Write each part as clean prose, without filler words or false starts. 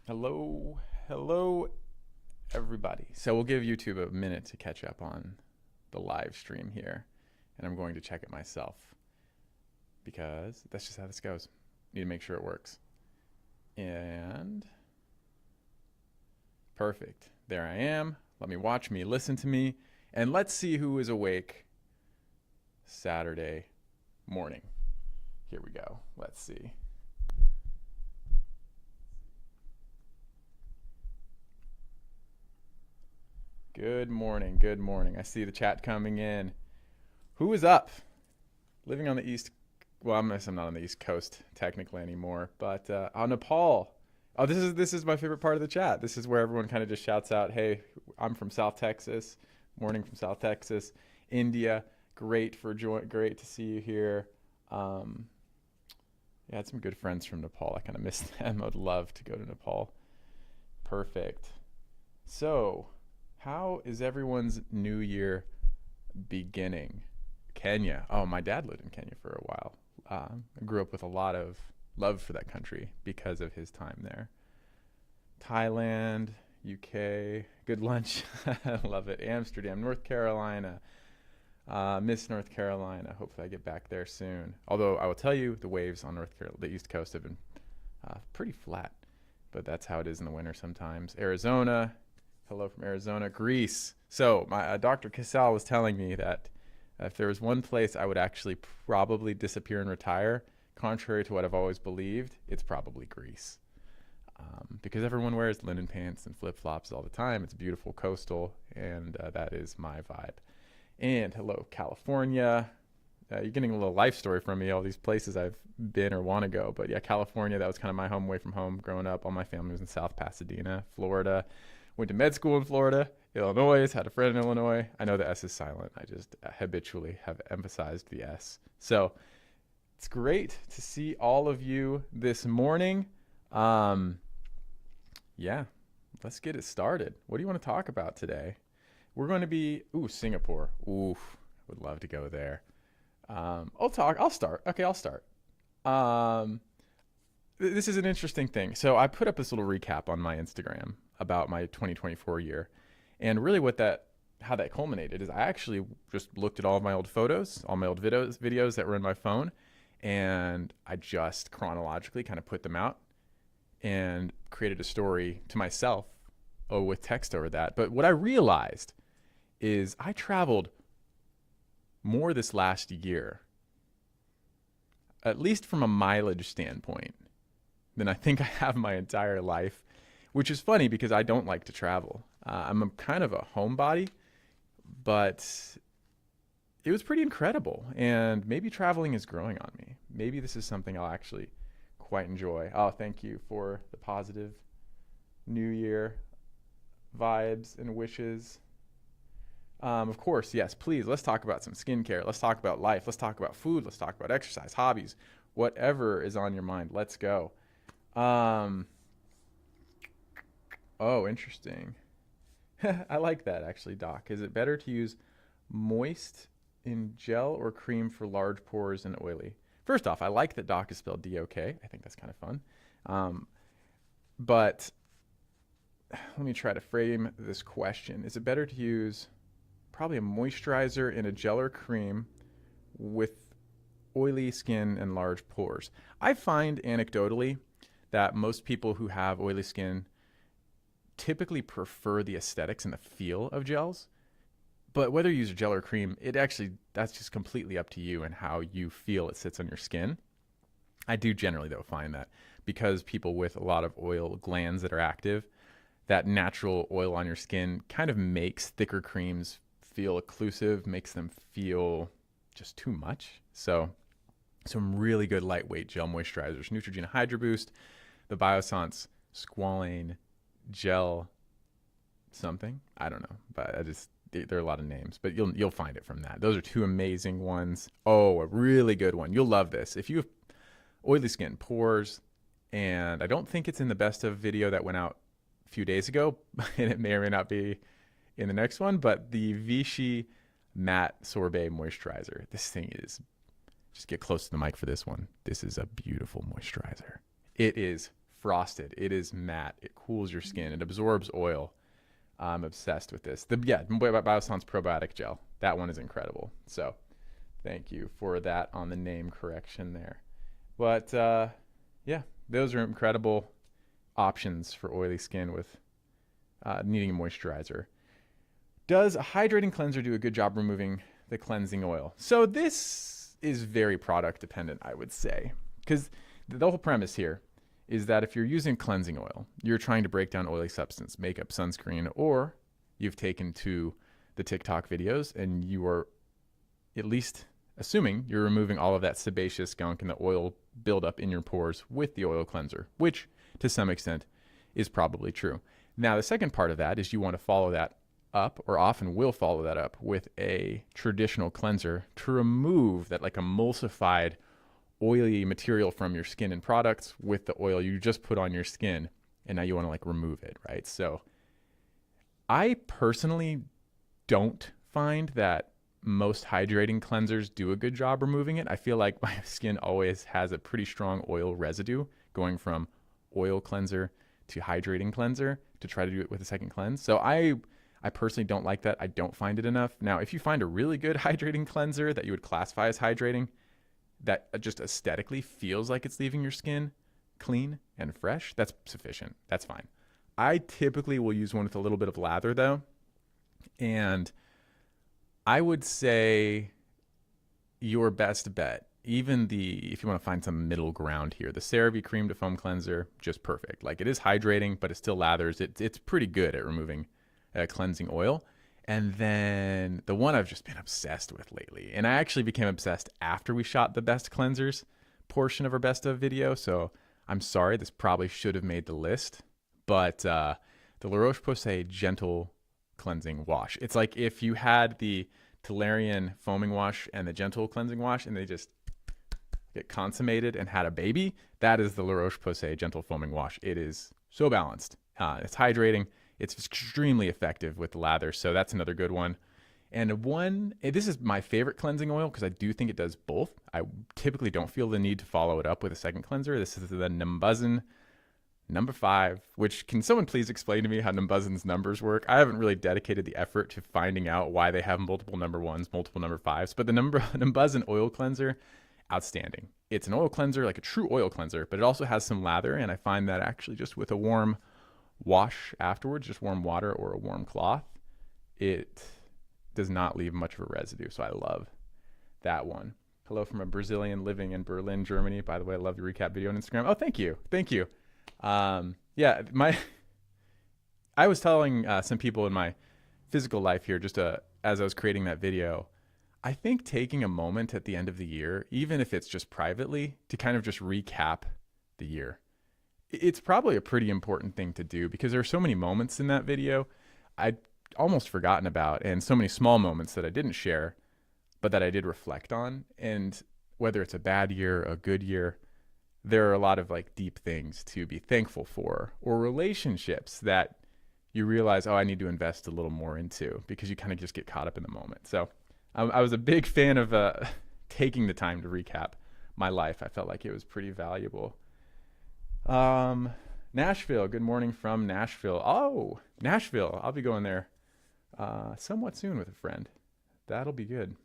Hello, hello, everybody. So we'll give YouTube a minute to catch up on the live stream here, and I'm going to check it myself because that's just how this goes. Need to make sure it works. And perfect. There I am. Let me watch me, listen to me, and let's see who is awake Saturday morning. Here we go. Let's see. Good morning. Good morning. I see the chat coming in. Who is up? Living on the East. Well, I'm not on the East Coast technically anymore, but Nepal. Oh, this is my favorite part of the chat. This is where everyone kind of just shouts out, "Hey, I'm from South Texas. Morning from South Texas, India. Great Great to see you here." Yeah, I had some good friends from Nepal. I kind of missed them. I'd love to go to Nepal. Perfect. So, how is everyone's new year beginning? Kenya. Oh, my dad lived in Kenya for a while. I grew up with a lot of love for that country because of his time there. Thailand, UK, good lunch. I love it. Amsterdam, North Carolina. Miss North Carolina. Hopefully I get back there soon. Although I will tell you, the waves on the East Coast have been pretty flat. But that's how it is in the winter sometimes. Arizona. Hello from Arizona. Greece. So my Dr. Casal was telling me that if there was one place I would actually probably disappear and retire, contrary to what I've always believed, it's probably Greece. Because everyone wears linen pants and flip-flops all the time. It's beautiful, coastal, and that is my vibe. And hello, California. You're getting a little life story from me, all these places I've been or want to go. But yeah, California, that was kind of my home away from home growing up. All my family was in South Pasadena. Florida. Went to med school in Florida. Illinois, had a friend in Illinois. I know the S is silent. I just habitually have emphasized the S. So it's great to see all of you this morning. Yeah, let's get it started. What do you want to talk about today? We're going to be, Singapore. Would love to go there. I'll start. Okay, I'll start. This is an interesting thing. So I put up this little recap on my Instagram about my 2024 year. And really how that culminated is I actually just looked at all of my old photos, all my old videos that were in my phone, and I just chronologically kind of put them out and created a story to myself with text over that. But what I realized is I traveled more this last year, at least from a mileage standpoint, than I think I have my entire life, which is funny because I don't like to travel. I'm kind of a homebody, but it was pretty incredible. And maybe traveling is growing on me. Maybe this is something I'll actually quite enjoy. Oh, thank you for the positive New Year vibes and wishes. Of course, yes, please, let's talk about some skincare. Let's talk about life. Let's talk about food. Let's talk about exercise, hobbies, whatever is on your mind. Let's go. Oh, interesting. I like that actually, Doc. Is it better to use moist in gel or cream for large pores and oily? First off, I like that Doc is spelled D-O-K. I think that's kind of fun. But let me try to frame this question. Is it better to use probably a moisturizer in a gel or cream with oily skin and large pores? I find anecdotally that most people who have oily skin typically prefer the aesthetics and the feel of gels. But whether you use a gel or cream, that's just completely up to you and how you feel it sits on your skin. I do generally, though, find that because people with a lot of oil glands that are active, that natural oil on your skin kind of makes thicker creams feel occlusive, makes them feel just too much. So some really good lightweight gel moisturizers. Neutrogena Hydro Boost, the Biossance Squalane Gel something. I don't know, but there are a lot of names, but you'll find it from that. Those are two amazing ones. Oh, a really good one. You'll love this. If you have oily skin, pores, and I don't think it's in the best of video that went out a few days ago, and it may or may not be in the next one, but the Vichy Matte Sorbet Moisturizer. This thing is, just get close to the mic for this one. This is a beautiful moisturizer. It is frosted. It is matte. It cools your skin. It absorbs oil. I'm obsessed with this. Biossance probiotic gel. That one is incredible. So thank you for that on the name correction there. But yeah, those are incredible options for oily skin with needing a moisturizer. Does a hydrating cleanser do a good job removing the cleansing oil? So this is very product dependent, I would say, because the whole premise here is that if you're using cleansing oil, you're trying to break down oily substance, makeup, sunscreen, or you've taken to the TikTok videos and you are at least assuming you're removing all of that sebaceous gunk and the oil buildup in your pores with the oil cleanser, which to some extent is probably true. Now, the second part of that is you want to follow that up, or often will follow that up, with a traditional cleanser to remove that like emulsified oily material from your skin and products with the oil you just put on your skin, and now you want to like remove it, right? So I personally don't find that most hydrating cleansers do a good job removing it. I feel like my skin always has a pretty strong oil residue going from oil cleanser to hydrating cleanser to try to do it with a second cleanse. So I personally don't like that. I don't find it enough. Now, if you find a really good hydrating cleanser that you would classify as hydrating, that just aesthetically feels like it's leaving your skin clean and fresh, that's sufficient. That's fine. I typically will use one with a little bit of lather though. And I would say your best bet, even if you want to find some middle ground here, the CeraVe Cream to Foam Cleanser, just perfect. Like, it is hydrating, but it still lathers. It's pretty good at removing cleansing oil. And then the one I've just been obsessed with lately, and I actually became obsessed after we shot the best cleansers portion of our best of video. So I'm sorry, this probably should have made the list, but the La Roche-Posay Gentle Cleansing Wash. It's like if you had the Tolerian foaming wash and the Gentle cleansing wash and they just get consummated and had a baby, that is the La Roche-Posay Gentle Foaming Wash. It is so balanced. It's hydrating. It's extremely effective with lather. So that's another good one. And this is my favorite cleansing oil because I do think it does both. I typically don't feel the need to follow it up with a second cleanser. This is the Numbuzin number 5, which, can someone please explain to me how Numbuzin's numbers work? I haven't really dedicated the effort to finding out why they have multiple number 1s, multiple number 5s, but the Numbuzin oil cleanser, outstanding. It's an oil cleanser, like a true oil cleanser, but it also has some lather, and I find that actually just with a warm wash afterwards, just warm water or a warm cloth, it does not leave much of a residue. So I love that one. Hello from a Brazilian living in Berlin, Germany. By the way, I love your recap video on Instagram. Oh, thank you. Thank you. Yeah, I was telling some people in my physical life here, just as I was creating that video, I think taking a moment at the end of the year, even if it's just privately, to kind of just recap the year, it's probably a pretty important thing to do, because there are so many moments in that video I'd almost forgotten about, and so many small moments that I didn't share, but that I did reflect on. And whether it's a bad year, a good year, there are a lot of like deep things to be thankful for, or relationships that you realize, oh, I need to invest a little more into, because you kind of just get caught up in the moment. So I was a big fan of taking the time to recap my life. I felt like it was pretty valuable. Nashville, good morning from Nashville. Oh, Nashville. I'll be going there somewhat soon with a friend. That'll be good.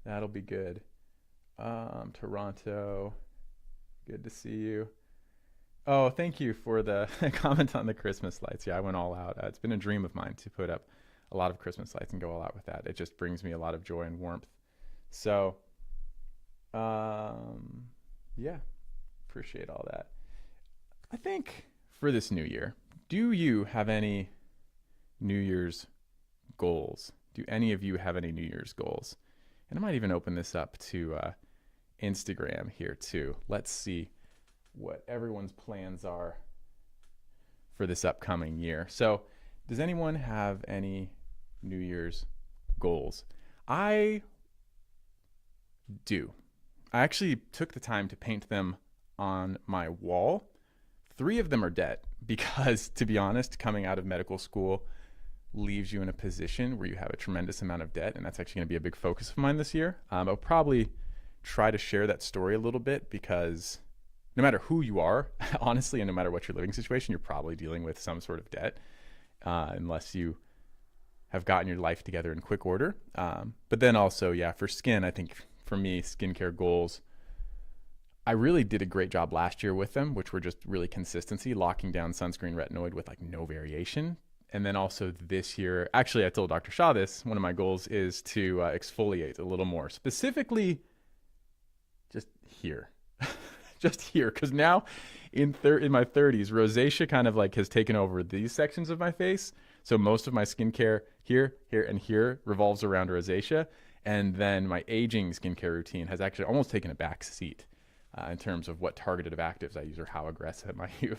That'll be good. Toronto, good to see you. Oh, thank you for the comment on the Christmas lights. Yeah, I went all out. It's been a dream of mine to put up a lot of Christmas lights and go all out with that. It just brings me a lot of joy and warmth. So, yeah, appreciate all that. I think for this new year, do you have any New Year's goals? Do any of you have any New Year's goals? And I might even open this up to Instagram here too. Let's see what everyone's plans are for this upcoming year. So, does anyone have any New Year's goals? I do. I actually took the time to paint them on my wall. 3 of them are debt because, to be honest, coming out of medical school leaves you in a position where you have a tremendous amount of debt, and that's actually going to be a big focus of mine this year. I'll probably try to share that story a little bit, because no matter who you are, honestly, and no matter what your living situation, you're probably dealing with some sort of debt, unless you have gotten your life together in quick order. But then also, yeah, for skin, I think for me, skincare goals, I really did a great job last year with them, which were just really consistency, locking down sunscreen retinoid with like no variation. And then also this year, actually, I told Dr. Shah this, one of my goals is to exfoliate a little more, specifically just here, just here. Cause now in my 30s, rosacea kind of like has taken over these sections of my face. So most of my skincare here, and here revolves around rosacea. And then my aging skincare routine has actually almost taken a back seat in terms of what targeted actives I use or how aggressive I use.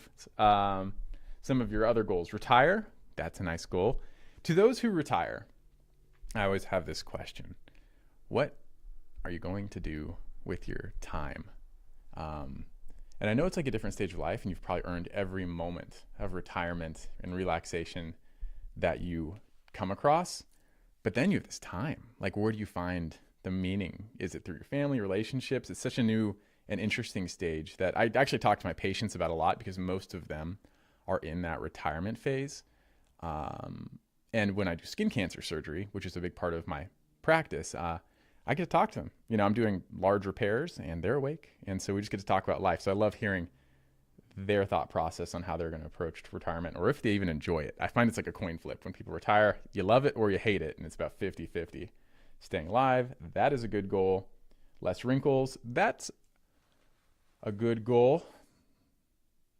Some of your other goals, retire. That's a nice goal. To those who retire, I always have this question. What are you going to do with your time? And I know it's like a different stage of life, and you've probably earned every moment of retirement and relaxation that you come across. But then you have this time. Like, where do you find the meaning? Is it through your family, relationships? It's such a new and interesting stage that I actually talk to my patients about a lot, because most of them are in that retirement phase. And when I do skin cancer surgery, which is a big part of my practice, I get to talk to them. You know, I'm doing large repairs and they're awake. And so we just get to talk about life. So I love hearing their thought process on how they're going to approach retirement, or if they even enjoy it. I find it's like a coin flip. When people retire, you love it or you hate it. And it's about 50-50. Staying alive, that is a good goal. Less wrinkles, that's a good goal.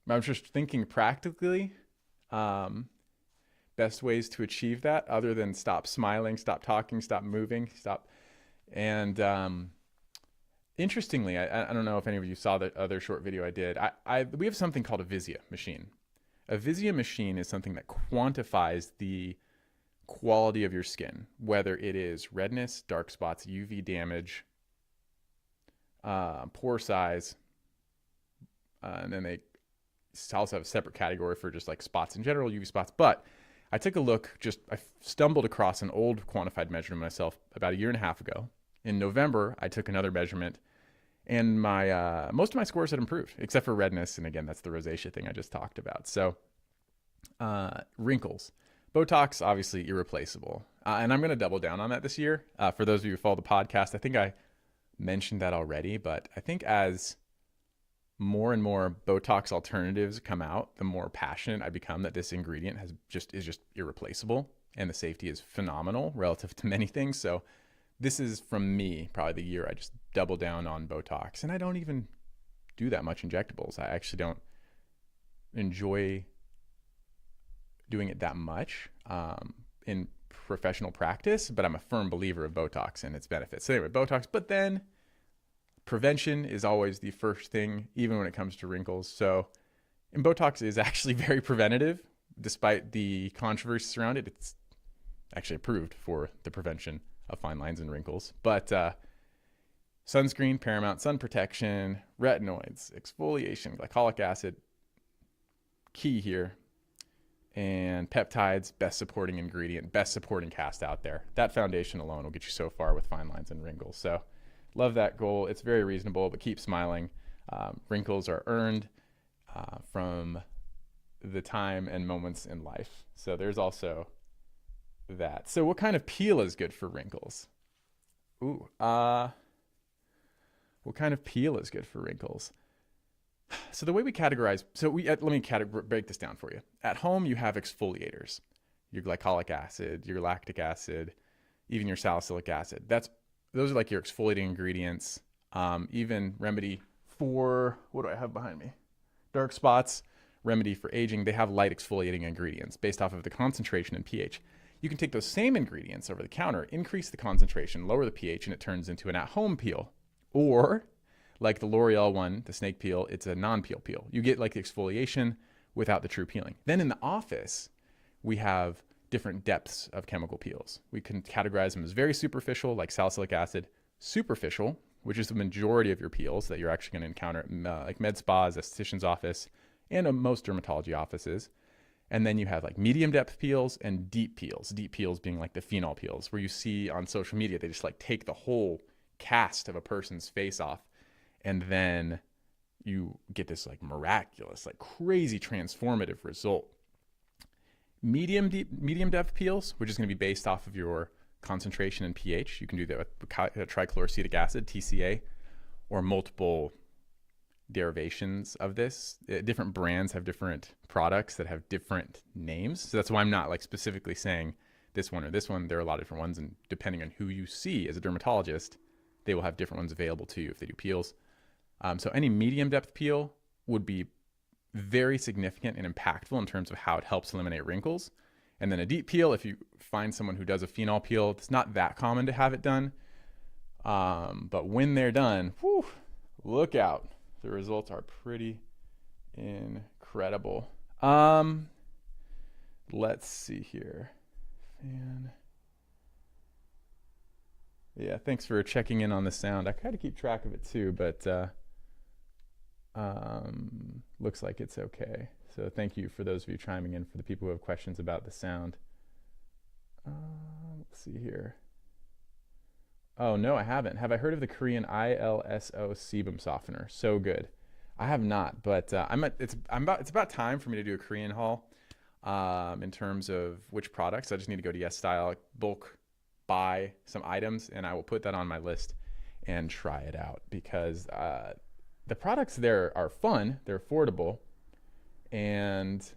I'm just thinking practically, best ways to achieve that other than stop smiling, stop talking, stop moving, stop. And interestingly, I don't know if any of you saw the other short video I did. We have something called a Visia machine. A Visia machine is something that quantifies the quality of your skin, whether it is redness, dark spots, UV damage, pore size, and then they also have a separate category for just like spots in general, UV spots. But I took a look, I stumbled across an old quantified measurement myself about a year and a half ago. In November, I took another measurement, and my most of my scores had improved, except for redness. And again, that's the rosacea thing I just talked about. So wrinkles. Botox, obviously irreplaceable. And I'm going to double down on that this year. For those of you who follow the podcast, I think I mentioned that already, but I think as more and more Botox alternatives come out, the more passionate I become that this ingredient is just irreplaceable, and the safety is phenomenal relative to many things. So this is, from me, probably the year I just double down on Botox. And I don't even do that much injectables. I actually don't enjoy doing it that much in professional practice, but I'm a firm believer of Botox and its benefits. So anyway, Botox, but then prevention is always the first thing, even when it comes to wrinkles. So, and Botox is actually very preventative, despite the controversy around it. It's actually approved for the prevention of fine lines and wrinkles. But sunscreen, paramount, sun protection, retinoids, exfoliation, glycolic acid, key here, and peptides, best supporting ingredient, best supporting cast out there. That foundation alone will get you so far with fine lines and wrinkles. So love that goal. It's very reasonable, but keep smiling. Wrinkles are earned from the time and moments in life. So there's also that. So what kind of peel is good for wrinkles? What kind of peel is good for wrinkles? So the way we categorize, let me break this down for you. At home, you have exfoliators, your glycolic acid, your lactic acid, even your salicylic acid. Those are like your exfoliating ingredients. Even remedy for, what do I have behind me? Dark spots, remedy for aging. They have light exfoliating ingredients based off of the concentration and pH. You can take those same ingredients over the counter, increase the concentration, lower the pH, and it turns into an at-home peel. Or like the L'Oreal one, the snake peel, it's a non-peel peel. You get like the exfoliation without the true peeling. Then in the office, we have different depths of chemical peels. We can categorize them as very superficial, like salicylic acid, superficial, which is the majority of your peels that you're actually going to encounter at like med spas, esthetician's office, and most dermatology offices. And then you have like medium depth peels and deep peels being like the phenol peels, where you see on social media, they just like take the whole cast of a person's face off and then you get this like miraculous, like crazy transformative result. Medium depth peels, which is going to be based off of your concentration and pH. You can do that with trichloroacetic acid, TCA, or multiple derivations of this. Different brands have different products that have different names. So that's why I'm not like specifically saying this one or this one. There are a lot of different ones, and depending on who you see as a dermatologist, they will have different ones available to you if they do peels. So any medium depth peel would be very significant and impactful in terms of how it helps eliminate wrinkles. And then a deep peel, if you find someone who does a phenol peel, it's not that common to have it done. But when they're done, whew, look out. The results are pretty incredible. Let's see here. Yeah, thanks for checking in on the sound. I try to keep track of it too, but looks like it's okay. So thank you for those of you chiming in, for the people who have questions about the sound. Let's see here. Oh, no, I haven't. Have I heard of the Korean ILSO sebum softener? So good. I have not, but it's about time for me to do a Korean haul in terms of which products. I just need to go to Yes Style, bulk buy some items, and I will put that on my list and try it out, because the products there are fun, they're affordable, and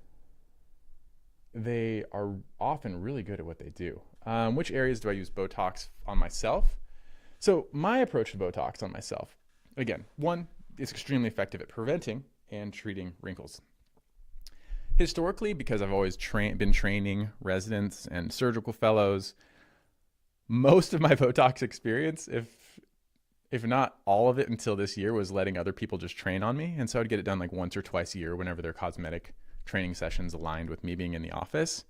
they are often really good at what they do. Which areas do I use Botox on myself? So my approach to Botox on myself, again, one, it's extremely effective at preventing and treating wrinkles. Historically, because I've always been training residents and surgical fellows, most of my Botox experience, if not all of it until this year, was letting other people just train on me. And so I'd get it done like once or twice a year whenever their cosmetic training sessions aligned with me being in the office.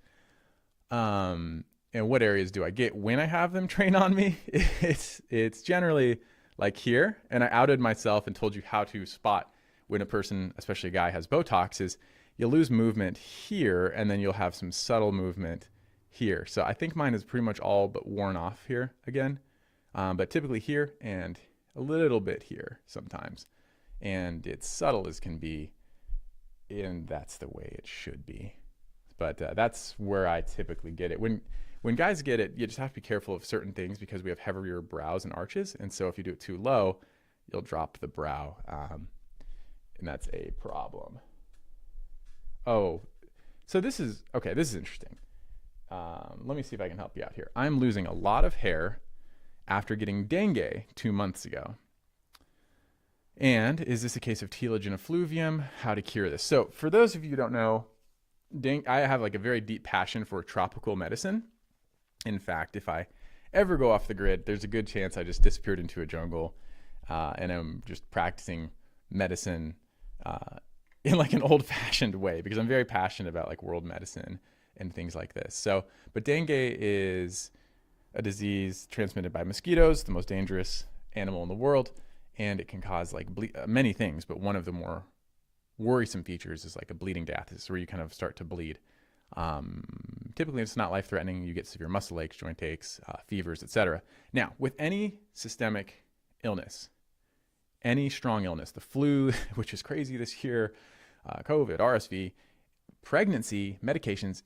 And what areas do I get when I have them train on me? It's generally like here. And I outed myself and told you how to spot when a person, especially a guy, has Botox, is you'll lose movement here, and then you'll have some subtle movement here. So I think mine is pretty much all but worn off here again. But typically here and a little bit here sometimes. And it's subtle as can be, and that's the way it should be. But that's where I typically get it. When guys get it, you just have to be careful of certain things, because we have heavier brows and arches. And so if you do it too low, you'll drop the brow. And that's a problem. Oh, so this is interesting. Let me see if I can help you out here. I'm losing a lot of hair after getting dengue 2 months ago. And is this a case of telogen effluvium? How to cure this? So for those of you who don't know, I have like a very deep passion for tropical medicine. In fact, if I ever go off the grid, there's a good chance I just disappeared into a jungle and I'm just practicing medicine in like an old-fashioned way, because I'm very passionate about like world medicine and things like this. So, but dengue is a disease transmitted by mosquitoes, the most dangerous animal in the world, and it can cause like many things, but one of the more worrisome features is like a bleeding death. This is where you kind of start to bleed. Typically it's not life-threatening. You get severe muscle aches, joint aches, fevers, etc. Now, with any systemic illness, any strong illness, the flu, which is crazy this year, COVID, RSV, pregnancy, medications,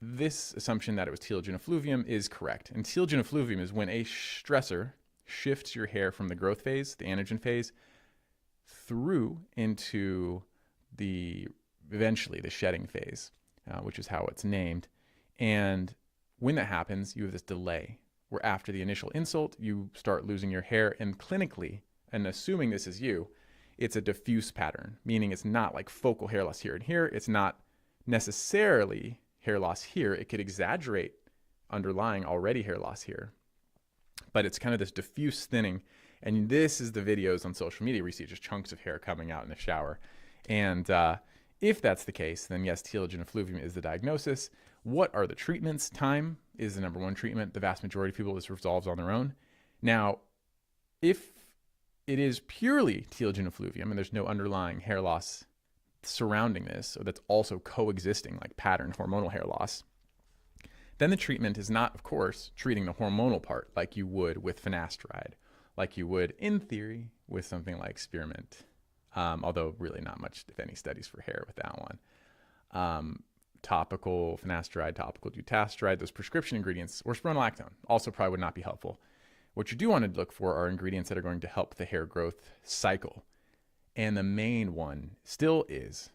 this assumption that it was telogen effluvium is correct. And telogen effluvium is when a stressor shifts your hair from the growth phase, the anagen phase, through into eventually the shedding phase, which is how it's named. And when that happens, you have this delay where after the initial insult, you start losing your hair, and clinically, and assuming this is you, it's a diffuse pattern, meaning it's not like focal hair loss here and here. It's not necessarily hair loss here. It could exaggerate underlying already hair loss here, but it's kind of this diffuse thinning. And this is the videos on social media where you see just chunks of hair coming out in the shower. And if that's the case, then yes, telogen effluvium is the diagnosis. What are the treatments? Time is the number one treatment. The vast majority of people, this resolves on their own. Now, if it is purely telogen effluvium and there's no underlying hair loss surrounding this, so that's also coexisting like pattern hormonal hair loss, then the treatment is not, of course, treating the hormonal part like you would with finasteride, like you would, in theory, with something like spearmint. although really not much, if any, studies for hair with that one. Topical finasteride, topical dutasteride, those prescription ingredients, or spironolactone also probably would not be helpful. What you do want to look for are ingredients that are going to help the hair growth cycle. And the main one still is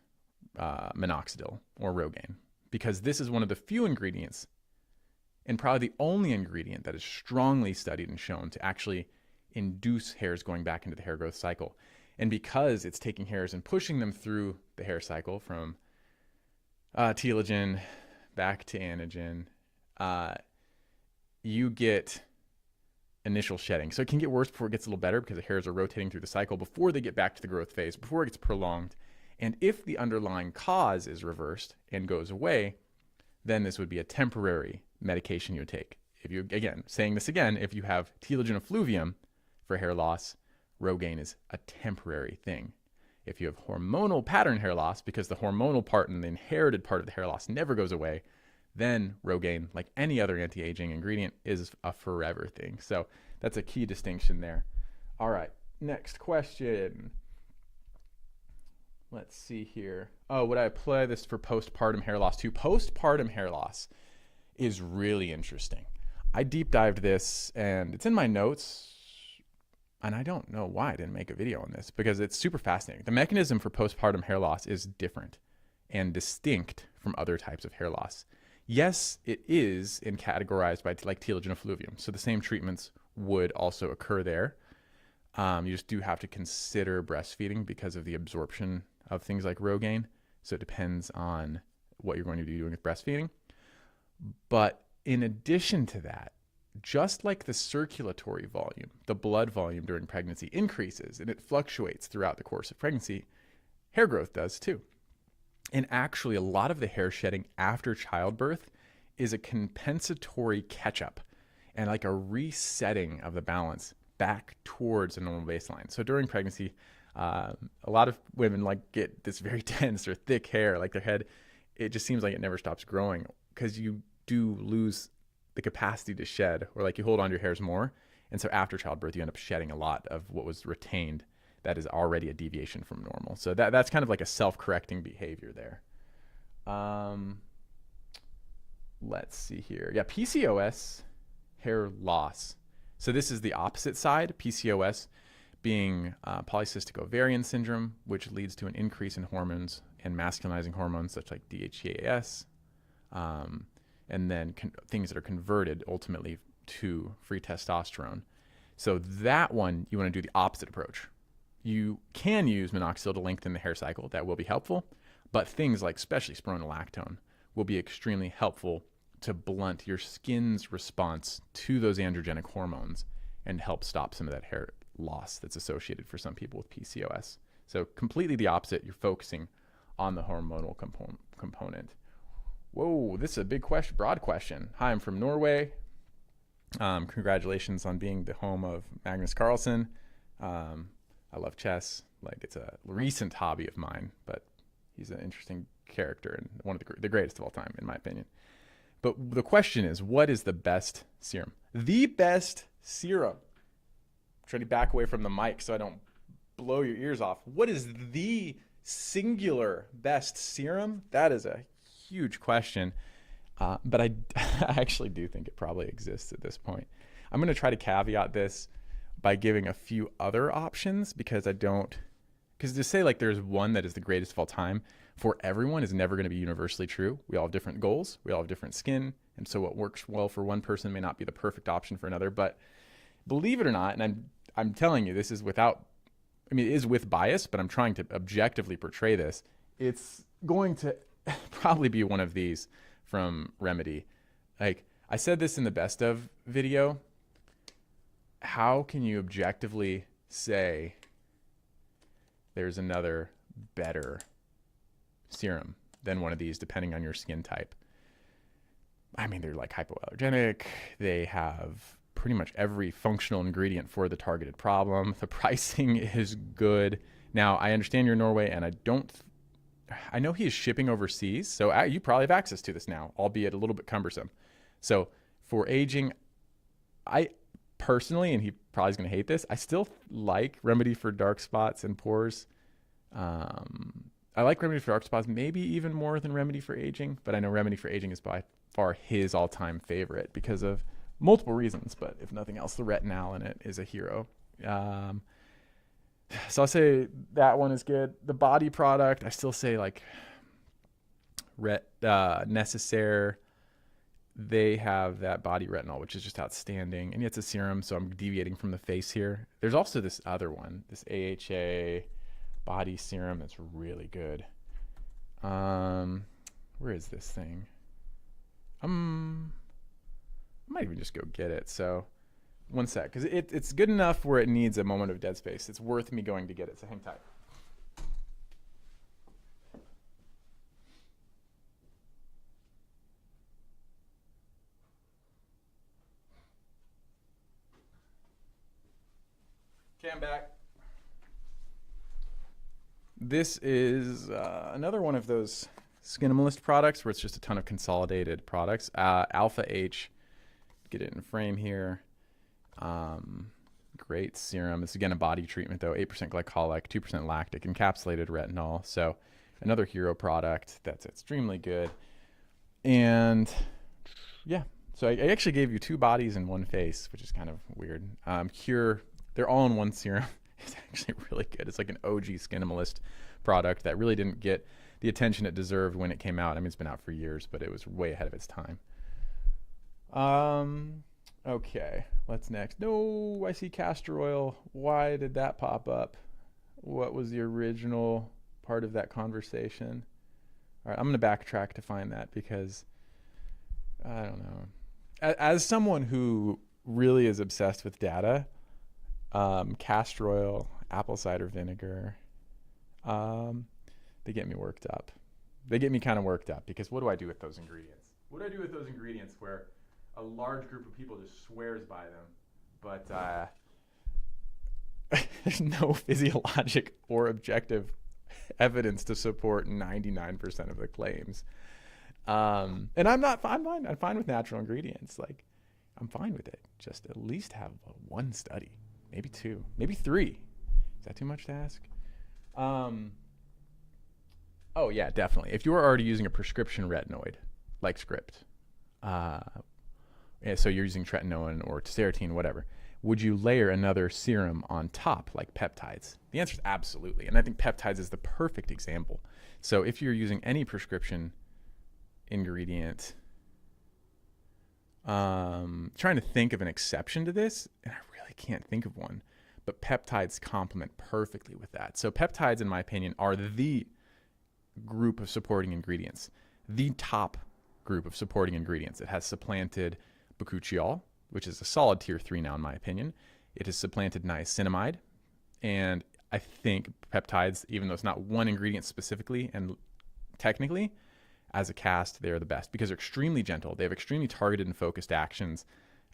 minoxidil or Rogaine, because this is one of the few ingredients, and probably the only ingredient that is strongly studied and shown to actually induce hairs going back into the hair growth cycle. And because it's taking hairs and pushing them through the hair cycle from telogen back to anagen, you get initial shedding. So it can get worse before it gets a little better, because the hairs are rotating through the cycle before they get back to the growth phase, before it gets prolonged. And if the underlying cause is reversed and goes away, then this would be a temporary medication you would take. If you, again, saying this again, if you have telogen effluvium for hair loss, Rogaine is a temporary thing. If you have hormonal pattern hair loss, because the hormonal part and the inherited part of the hair loss never goes away, then Rogaine, like any other anti-aging ingredient, is a forever thing. So that's a key distinction there. All right, next question. Let's see here. Oh, would I apply this for postpartum hair loss too? Postpartum hair loss is really interesting. I deep dived this, and it's in my notes. And I don't know why I didn't make a video on this, because it's super fascinating. The mechanism for postpartum hair loss is different and distinct from other types of hair loss. Yes, it is categorized by like telogen effluvium. So the same treatments would also occur there. You just do have to consider breastfeeding because of the absorption of things like Rogaine. So it depends on what you're going to be doing with breastfeeding. But in addition to that, just like the circulatory volume, the blood volume during pregnancy increases and it fluctuates throughout the course of pregnancy, hair growth does too. And actually, a lot of the hair shedding after childbirth is a compensatory catch-up and like a resetting of the balance back towards a normal baseline. So during pregnancy, a lot of women like get this very dense or thick hair, like their head, it just seems like it never stops growing, because you do lose the capacity to shed, or like you hold on to your hairs more. And so after childbirth, you end up shedding a lot of what was retained that is already a deviation from normal. So that's kind of like a self-correcting behavior there. Let's see here. Yeah, PCOS, hair loss. So this is the opposite side, PCOS being polycystic ovarian syndrome, which leads to an increase in hormones and masculinizing hormones such like DHEAS, and then things that are converted ultimately to free testosterone. So that one, you want to do the opposite approach. You can use minoxidil to lengthen the hair cycle. That will be helpful. But things like especially spironolactone will be extremely helpful to blunt your skin's response to those androgenic hormones and help stop some of that hair loss that's associated for some people with PCOS. So completely the opposite. You're focusing on the hormonal component. Whoa, this is a big question, broad question. Hi, I'm from Norway. Congratulations on being the home of Magnus Carlsen. I love chess. Like, it's a recent hobby of mine, but he's an interesting character and one of the greatest of all time, in my opinion. But the question is, what is the best serum? The best serum. I'm trying to back away from the mic so I don't blow your ears off. What is the singular best serum? That is a huge question. But I actually do think it probably exists at this point. I'm going to try to caveat this by giving a few other options, because to say like there's one that is the greatest of all time for everyone is never going to be universally true. We all have different goals. We all have different skin. And so what works well for one person may not be the perfect option for another. But believe it or not, and I'm telling you, this is it is with bias, but I'm trying to objectively portray this. It's going to probably be one of these from Remedy. Like, I said this in the best of video. How can you objectively say there's another better serum than one of these, depending on your skin type? I mean, they're like hypoallergenic. They have pretty much every functional ingredient for the targeted problem. The pricing is good. Now, I understand you're in Norway, and I know he is shipping overseas, so you probably have access to this now, albeit a little bit cumbersome. So for aging, I personally, and he probably is going to hate this, I still like Remedy for dark spots and pores. I like Remedy for dark spots maybe even more than Remedy for aging, but I know Remedy for aging is by far his all-time favorite because of multiple reasons, but if nothing else, the retinal in it is a hero. So I'll say that one is good. The body product, I still say like Necessaire. They have that body retinol, which is just outstanding. And it's a serum, so I'm deviating from the face here. There's also this other one, this AHA body serum that's really good. Where is this thing? I might even just go get it. So one sec, because it's good enough where it needs a moment of dead space. It's worth me going to get it, so hang tight. Okay, I'm back. This is another one of those Skinimalist products where it's just a ton of consolidated products. Alpha H, get it in frame here. Great serum. It's again a body treatment though, 8% glycolic, 2% lactic, encapsulated retinol. So another hero product that's extremely good. And yeah, so I actually gave you 2 bodies and 1 face, which is kind of weird. Cure, they're all in one serum. It's actually really good. It's like an OG Skinimalist product that really didn't get the attention it deserved when it came out. I mean, it's been out for years, but it was way ahead of its time. Okay, what's next? No, I see castor oil. Why did that pop up? What was the original part of that conversation? All right, I'm going to backtrack to find that because I don't know. As someone who really is obsessed with data, castor oil, apple cider vinegar, they get me worked up. They get me kind of worked up because what do I do with those ingredients? What do I do with those ingredients where a large group of people just swears by them, but there's no physiologic or objective evidence to support 99% of the claims. And I'm fine. I'm fine with natural ingredients. Like, I'm fine with it. Just at least have 1 study, maybe 2, maybe 3. Is that too much to ask? Oh yeah, definitely. If you are already using a prescription retinoid, like Script, so you're using tretinoin or tazarotene, whatever, would you layer another serum on top, like peptides? The answer is absolutely. And I think peptides is the perfect example. So if you're using any prescription ingredient, trying to think of an exception to this, and I really can't think of one, but peptides complement perfectly with that. So peptides, in my opinion, are the group of supporting ingredients, the top group of supporting ingredients. It has supplanted bakuchiol, which is a solid tier 3 now in my opinion. It has supplanted niacinamide, and I think peptides, even though it's not one ingredient specifically and technically, as a cast, they're the best because they're extremely gentle. They have extremely targeted and focused actions.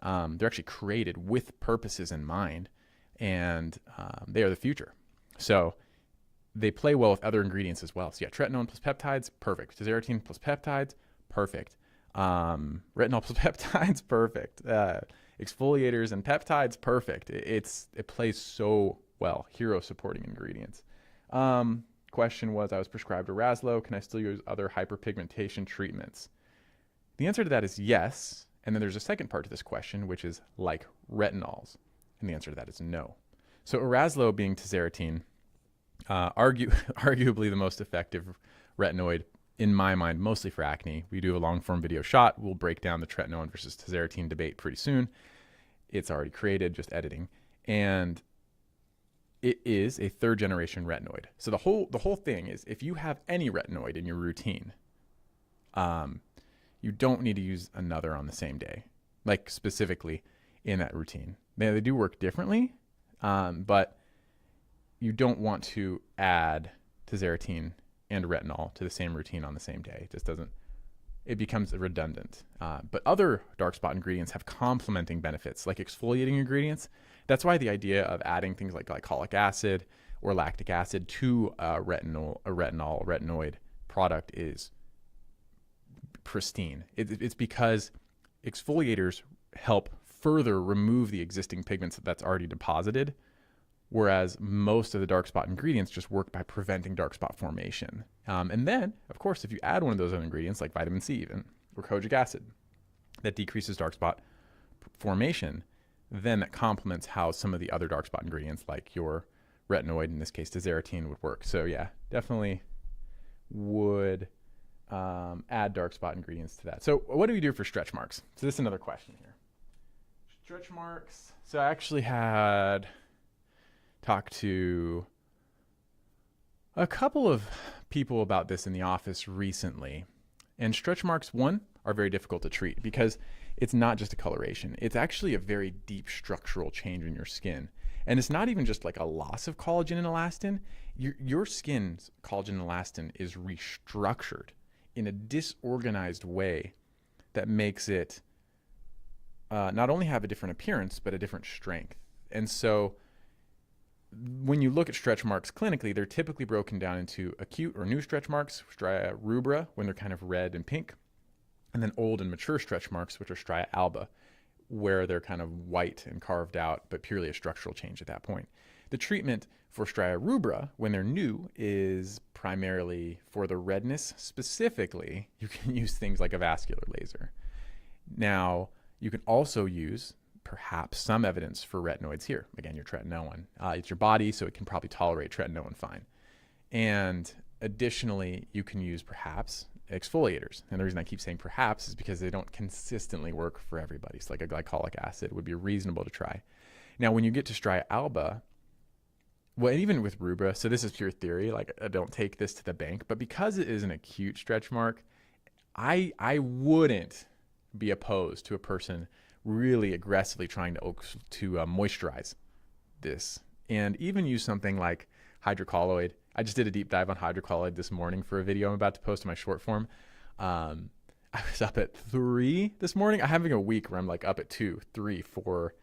They're actually created with purposes in mind, and they are the future. So they play well with other ingredients as well. So yeah, tretinoin plus peptides, perfect. Tazarotene plus peptides, perfect. Retinol plus peptides, perfect. Exfoliators and peptides, perfect. It plays so well. Hero supporting ingredients. Question was, I was prescribed Eraslo. Can I still use other hyperpigmentation treatments? The answer to that is yes. And then there's a second part to this question, which is like retinols. And the answer to that is no. So Eraslo being tazarotene, arguably the most effective retinoid in my mind, mostly for acne. We do a long form video shot. We'll break down the tretinoin versus tazarotene debate pretty soon. It's already created, just editing. And it is a 3rd generation retinoid. So the whole thing is, if you have any retinoid in your routine, you don't need to use another on the same day, like specifically in that routine. They do work differently, but you don't want to add tazarotene and retinol to the same routine on the same day. It just doesn't, it becomes redundant. But other dark spot ingredients have complementing benefits, like exfoliating ingredients. That's why the idea of adding things like glycolic acid or lactic acid to a retinoid product is pristine. It's because exfoliators help further remove the existing pigments that's already deposited whereas most of the dark spot ingredients just work by preventing dark spot formation. And then, of course, if you add one of those other ingredients, like vitamin C even, or kojic acid, that decreases dark spot formation, then that complements how some of the other dark spot ingredients, like your retinoid, in this case, tazarotene, would work. So yeah, definitely would add dark spot ingredients to that. So what do we do for stretch marks? So this is another question here. Stretch marks. So I actually had talked to a couple of people about this in the office recently. And stretch marks, one, are very difficult to treat because it's not just a coloration. It's actually a very deep structural change in your skin. And it's not even just like a loss of collagen and elastin. Your skin's collagen and elastin is restructured in a disorganized way that makes it not only have a different appearance, but a different strength. And so when you look at stretch marks clinically, they're typically broken down into acute or new stretch marks, stria rubra, when they're kind of red and pink, and then old and mature stretch marks, which are stria alba, where they're kind of white and carved out, but purely a structural change at that point. The treatment for stria rubra, when they're new, is primarily for the redness. Specifically, you can use things like a vascular laser. Now, you can also use perhaps some evidence for retinoids here. Again, your tretinoin. It's your body, so it can probably tolerate tretinoin fine. And additionally, you can use perhaps exfoliators. And the reason I keep saying perhaps is because they don't consistently work for everybody. So like a glycolic acid would be reasonable to try. Now, when you get to stria alba, well, even with rubra, so this is pure theory, like I don't take this to the bank, but because it is an acute stretch mark, I wouldn't be opposed to a person really aggressively trying to moisturize this, and even use something like hydrocolloid. I just did a deep dive on hydrocolloid this morning for a video I'm about to post in my short form. I was up at 3 this morning. I'm having a week where I'm like up at 2, 3, 4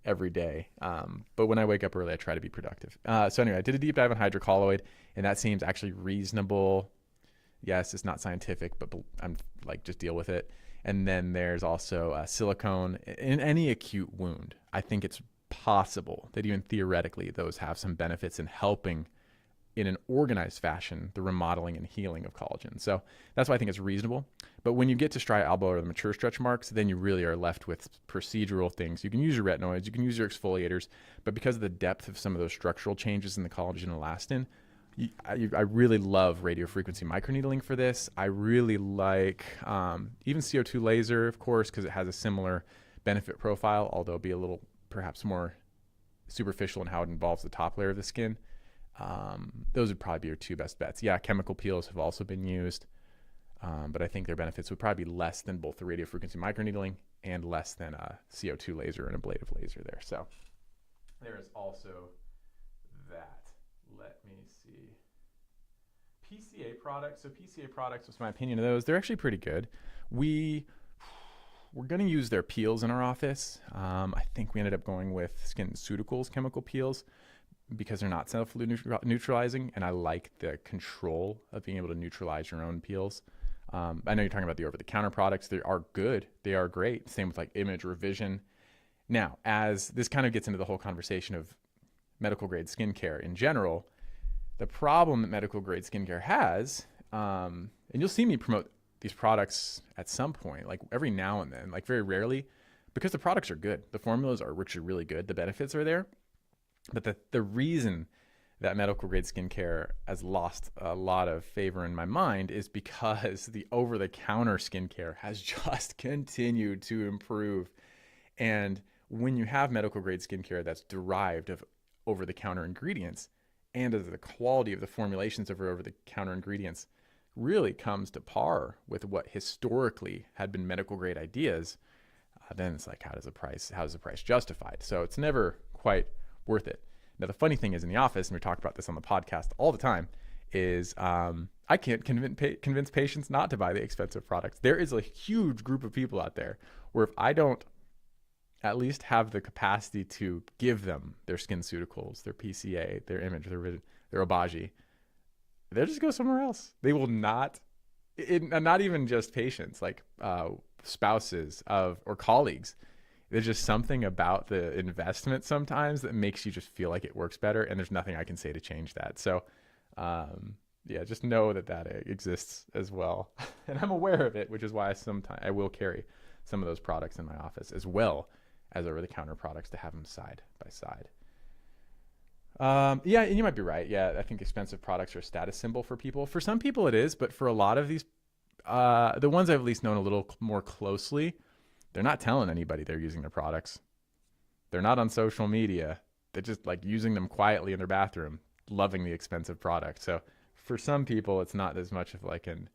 every day. But when I wake up early, I try to be productive. So anyway, I did a deep dive on hydrocolloid, and that seems actually reasonable. Yes, it's not scientific, but I'm like, just deal with it. And then there's also silicone in any acute wound. I think it's possible that even theoretically those have some benefits in helping in an organized fashion the remodeling and healing of collagen. So that's why I think it's reasonable. But when you get to stria alba or the mature stretch marks, then you really are left with procedural things. You can use your retinoids, you can use your exfoliators, but because of the depth of some of those structural changes in the collagen and elastin, I really love radiofrequency microneedling for this. I really like even CO2 laser, of course, because it has a similar benefit profile, although it'll be a little perhaps more superficial in how it involves the top layer of the skin. Those would probably be your two best bets. Yeah, chemical peels have also been used, but I think their benefits would probably be less than both the radiofrequency microneedling and less than a CO2 laser and ablative laser there. So there is also that. Let me see. PCA products. So PCA products, what's my opinion of those? They're actually pretty good. We're going to use their peels in our office. I think we ended up going with SkinCeuticals chemical peels because they're not self-neutralizing, and I like the control of being able to neutralize your own peels. I know you're talking about the over-the-counter products. They are good. They are great. Same with like Image or Vision. Now, as this kind of gets into the whole conversation of medical grade skincare in general, the problem that medical grade skincare has, and you'll see me promote these products at some point, like every now and then, like very rarely, because the products are good. The formulas are actually really good. The benefits are there. But the reason that medical grade skincare has lost a lot of favor in my mind is because the over-the-counter skincare has just continued to improve. And when you have medical grade skincare that's derived of over-the-counter ingredients, and as the quality of the formulations of over-the-counter ingredients really comes to par with what historically had been medical grade ideas, then it's like, how is the price justified? So it's never quite worth it. Now, the funny thing is in the office, and we talk about this on the podcast all the time, is I can't convince patients not to buy the expensive products. There is a huge group of people out there where if I don't at least have the capacity to give them their SkinCeuticals, their PCA, their Image, their Obagi, they'll just go somewhere else. They will not, not even just patients, like spouses or colleagues. There's just something about the investment sometimes that makes you just feel like it works better, and there's nothing I can say to change that. So, yeah, just know that that exists as well, and I'm aware of it, which is why sometimes I will carry some of those products in my office as well as over-the-counter products to have them side by side. Yeah, and you might be right. Yeah, I think expensive products are a status symbol for people. For some people, it is, but for a lot of these, the ones I've at least known a little more closely, they're not telling anybody they're using their products. They're not on social media. They're just like using them quietly in their bathroom, loving the expensive product. So for some people, it's not as much of like an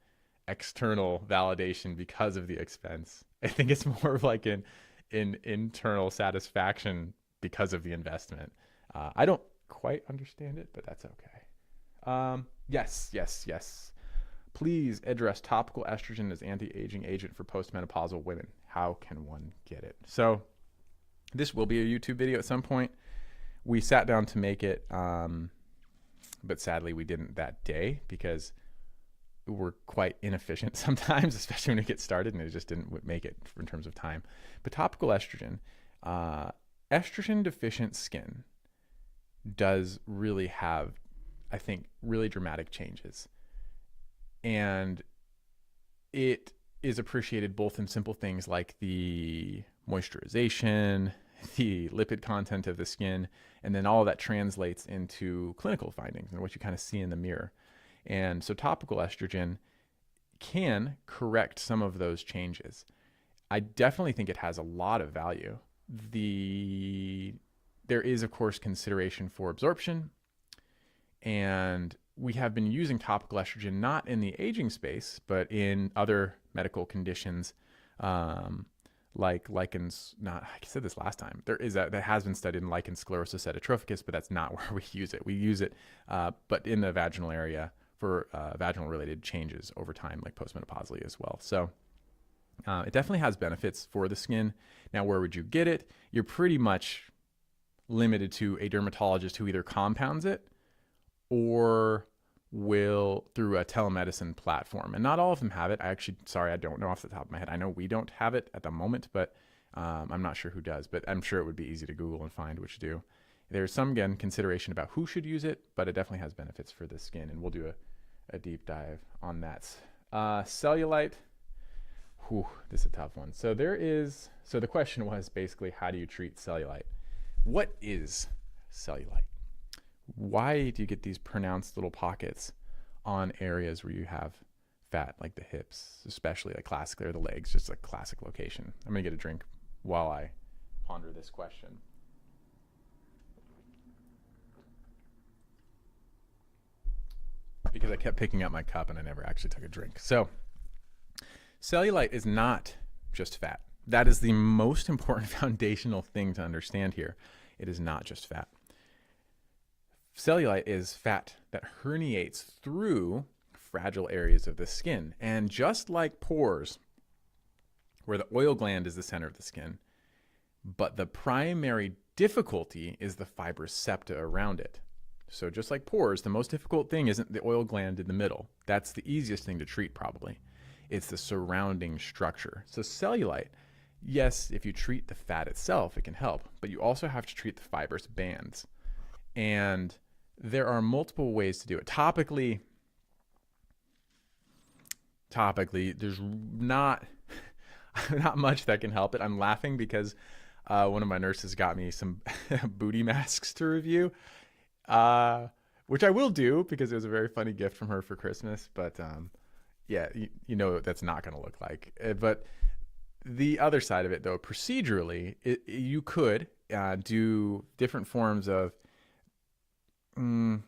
external validation because of the expense. I think it's more of like an internal satisfaction because of the investment. I don't quite understand it, but that's okay. Yes. Please address topical estrogen as anti-aging agent for postmenopausal women. How can one get it? So this will be a YouTube video at some point. We sat down to make it, but sadly we didn't that day because we're quite inefficient sometimes, especially when it gets started, and it just didn't make it in terms of time. But topical estrogen, estrogen deficient skin does really have, I think, really dramatic changes. And it is appreciated both in simple things like the moisturization, the lipid content of the skin, and then all of that translates into clinical findings and what you kind of see in the mirror. And so topical estrogen can correct some of those changes. I definitely think it has a lot of value. There is, of course, consideration for absorption, and we have been using topical estrogen not in the aging space, but in other medical conditions, like lichens. Not, I said this last time. That has been studied in lichen sclerosus erythrophicus, but that's not where we use it. We use it, but in the vaginal area for vaginal-related changes over time, like postmenopausally as well. So it definitely has benefits for the skin. Now, where would you get it? You're pretty much limited to a dermatologist who either compounds it or will through a telemedicine platform. And not all of them have it. I don't know off the top of my head. I know we don't have it at the moment, but I'm not sure who does. But I'm sure it would be easy to Google and find which do. There's some, again, consideration about who should use it, but it definitely has benefits for the skin. And we'll do a deep dive on that. Cellulite. Whew, this is a tough one. So the question was basically, how do you treat cellulite? What is cellulite? Why do you get these pronounced little pockets on areas where you have fat, like the hips, especially like classically, or the legs, just a classic location? I'm gonna get a drink while I ponder this question. Because I kept picking up my cup and I never actually took a drink. So cellulite is not just fat. That is the most important foundational thing to understand here. It is not just fat. Cellulite is fat that herniates through fragile areas of the skin. And just like pores, where the oil gland is the center of the skin, but the primary difficulty is the fibrous septa around it. So just like pores, the most difficult thing isn't the oil gland in the middle. That's the easiest thing to treat probably. It's the surrounding structure. So cellulite, yes, if you treat the fat itself, it can help, but you also have to treat the fibrous bands. And there are multiple ways to do it. Topically, there's not much that can help it. I'm laughing because one of my nurses got me some booty masks to review, which I will do because it was a very funny gift from her for Christmas. But yeah, you know what that's not going to look like. But the other side of it, though, procedurally, you could do different forms of it's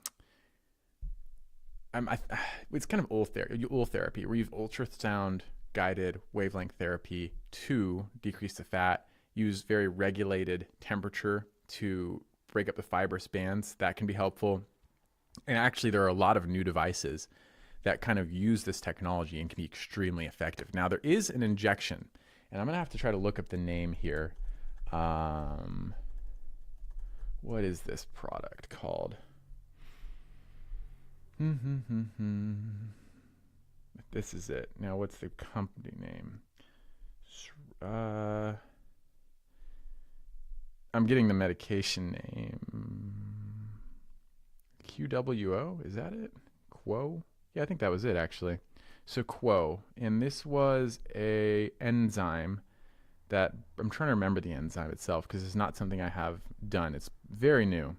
kind of old therapy, where you use ultrasound guided wavelength therapy to decrease the fat, use very regulated temperature to break up the fibrous bands. That can be helpful. And actually, there are a lot of new devices that kind of use this technology and can be extremely effective. Now, there is an injection, and I'm going to have to try to look up the name here. What is this product called? This is it. Now, what's the company name? I'm getting the medication name. QWO, is that it? Quo? Yeah, I think that was it actually. So Quo, and this was a enzyme that I'm trying to remember the enzyme itself because it's not something I have done. It's very new.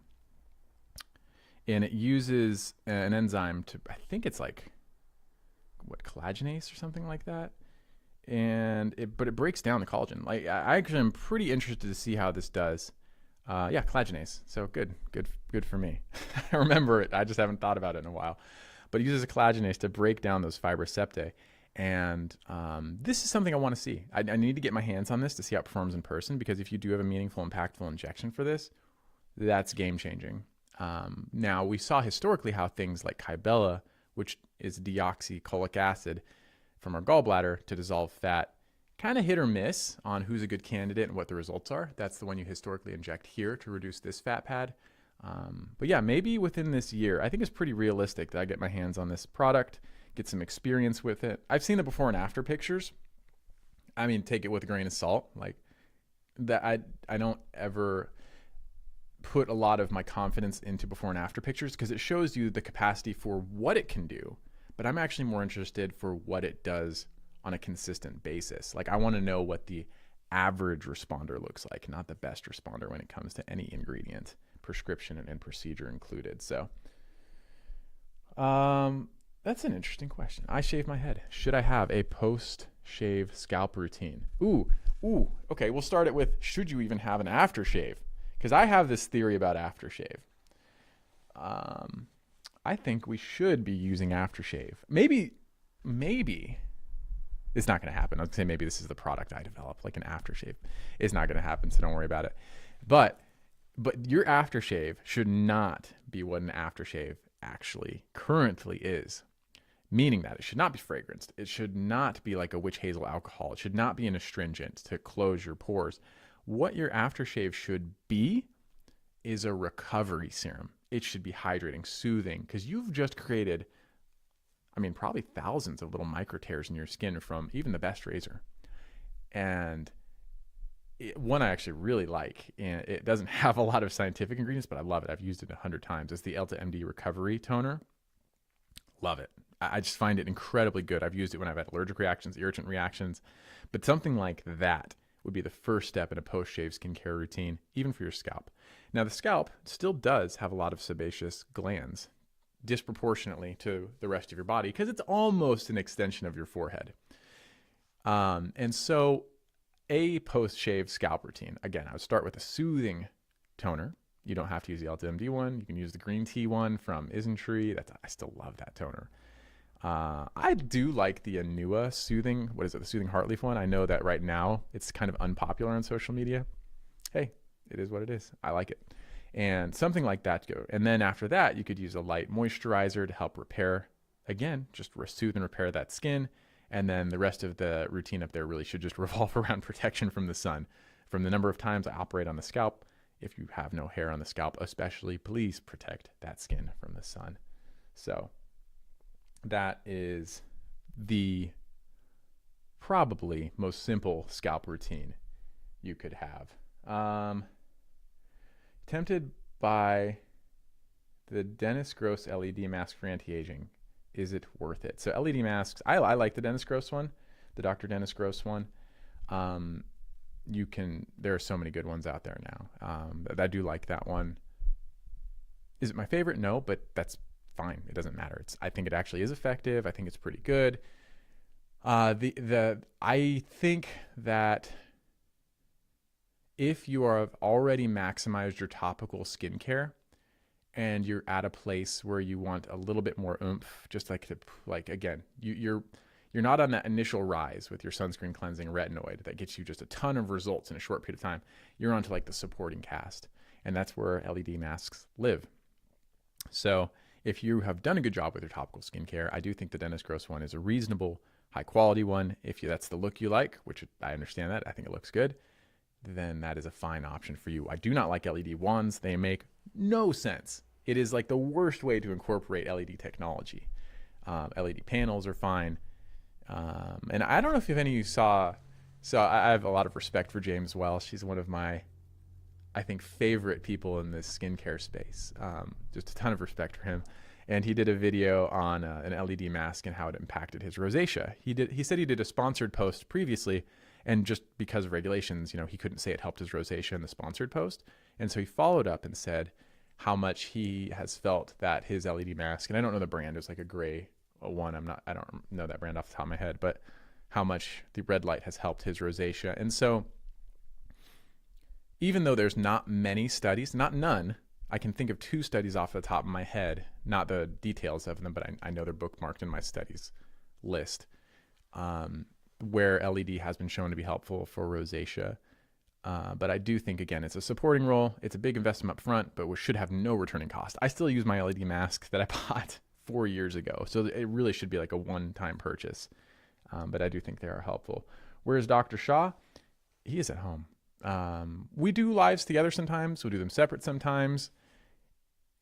And it uses an enzyme to, I think it's like, what, collagenase or something like that. But it breaks down the collagen. Like I actually am pretty interested to see how this does. Yeah, collagenase. So good for me. I remember it. I just haven't thought about it in a while. But it uses a collagenase to break down those fiber septae. And this is something I want to see. I need to get my hands on this to see how it performs in person, because if you do have a meaningful, impactful injection for this, that's game changing. Now, we saw historically how things like Kybella, which is deoxycholic acid from our gallbladder to dissolve fat, kind of hit or miss on who's a good candidate and what the results are. That's the one you historically inject here to reduce this fat pad. But yeah, maybe within this year, I think it's pretty realistic that I get my hands on this product, get some experience with it. I've seen the before and after pictures. I mean, take it with a grain of salt. Like that, I don't ever put a lot of my confidence into before and after pictures because it shows you the capacity for what it can do. But I'm actually more interested for what it does on a consistent basis. Like I want to know what the average responder looks like, not the best responder when it comes to any ingredient, prescription and procedure included. So that's an interesting question. I shave my head. Should I have a post-shave scalp routine? Ooh. Okay, we'll start it with, should you even have an aftershave? Because I have this theory about aftershave. I think we should be using aftershave. Maybe it's not going to happen. I'd say maybe this is the product I develop, like an aftershave. It's not going to happen, so don't worry about it. But your aftershave should not be what an aftershave actually currently is. Meaning that it should not be fragranced. It should not be like a witch hazel alcohol. It should not be an astringent to close your pores. What your aftershave should be is a recovery serum. It should be hydrating, soothing, because you've just created, I mean, probably thousands of little micro tears in your skin from even the best razor. And one I actually really like, and it doesn't have a lot of scientific ingredients, but I love it. I've used it 100 times. It's the Elta MD Recovery Toner. Love it. I just find it incredibly good. I've used it when I've had allergic reactions, irritant reactions, but something like that would be the first step in a post-shave skincare routine, even for your scalp. Now, the scalp still does have a lot of sebaceous glands, disproportionately to the rest of your body, because it's almost an extension of your forehead. And so a post-shave scalp routine, again, I would start with a soothing toner. You don't have to use the Elta MD one. You can use the green tea one from Isntree. I still love that toner. I do like the Anua soothing, the soothing heart leaf one. I know that right now it's kind of unpopular on social media. Hey, it is what it is. I like it. And something like that go. And then after that, you could use a light moisturizer to help repair, again, just soothe and repair that skin. And then the rest of the routine up there really should just revolve around protection from the sun. From the number of times I operate on the scalp, if you have no hair on the scalp, especially, please protect that skin from the sun. So that is the probably most simple scalp routine you could have. Tempted by the Dennis Gross LED mask for anti-aging. Is it worth it? So LED masks, I like the Dennis Gross one, the Dr. Dennis Gross one. There are so many good ones out there now. I do like that one. Is it my favorite? No, but that's fine. It doesn't matter. I think it actually is effective. I think it's pretty good. I think that if you have already maximized your topical skincare and you're at a place where you want a little bit more oomph, just again, you're not on that initial rise with your sunscreen cleansing retinoid that gets you just a ton of results in a short period of time. You're onto like the supporting cast, and that's where LED masks live. So if you have done a good job with your topical skincare, I do think the Dennis Gross one is a reasonable, high quality one. If that's the look you like, which I understand that, I think it looks good, then that is a fine option for you. I do not like LED wands. They make no sense. It is like the worst way to incorporate LED technology. LED panels are fine. And I don't know if any of you saw, so I have a lot of respect for James Wells. She's one of my I think, favorite people in this skincare space. Just a ton of respect for him. And he did a video on an LED mask and how it impacted his rosacea. He said he did a sponsored post previously, and just because of regulations, he couldn't say it helped his rosacea in the sponsored post. And so he followed up and said how much he has felt that his LED mask, and I don't know the brand, it was like a gray one. I don't know that brand off the top of my head, but how much the red light has helped his rosacea. And so even though there's not many studies, not none, I can think of 2 studies off the top of my head, not the details of them, but I know they're bookmarked in my studies list, where LED has been shown to be helpful for rosacea. But I do think, again, it's a supporting role. It's a big investment up front, but we should have no returning cost. I still use my LED mask that I bought 4 years ago. So it really should be like a one-time purchase. But I do think they are helpful. Whereas Dr. Shaw, he is at home. We do lives together sometimes. We'll do them separate sometimes.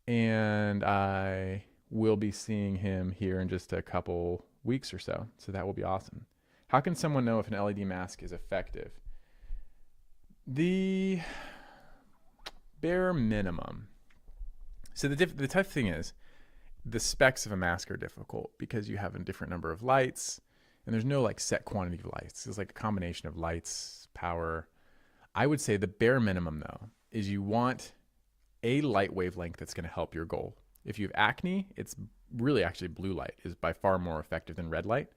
And I will be seeing him here in just a couple weeks or so. So that will be awesome. How can someone know if an LED mask is effective? The bare minimum. So the tough thing is the specs of a mask are difficult because you have a different number of lights and there's no like set quantity of lights. It's like a combination of lights, power. I would say the bare minimum though is you want a light wavelength that's going to help your goal. If you have acne, it's really actually blue light is by far more effective than red light.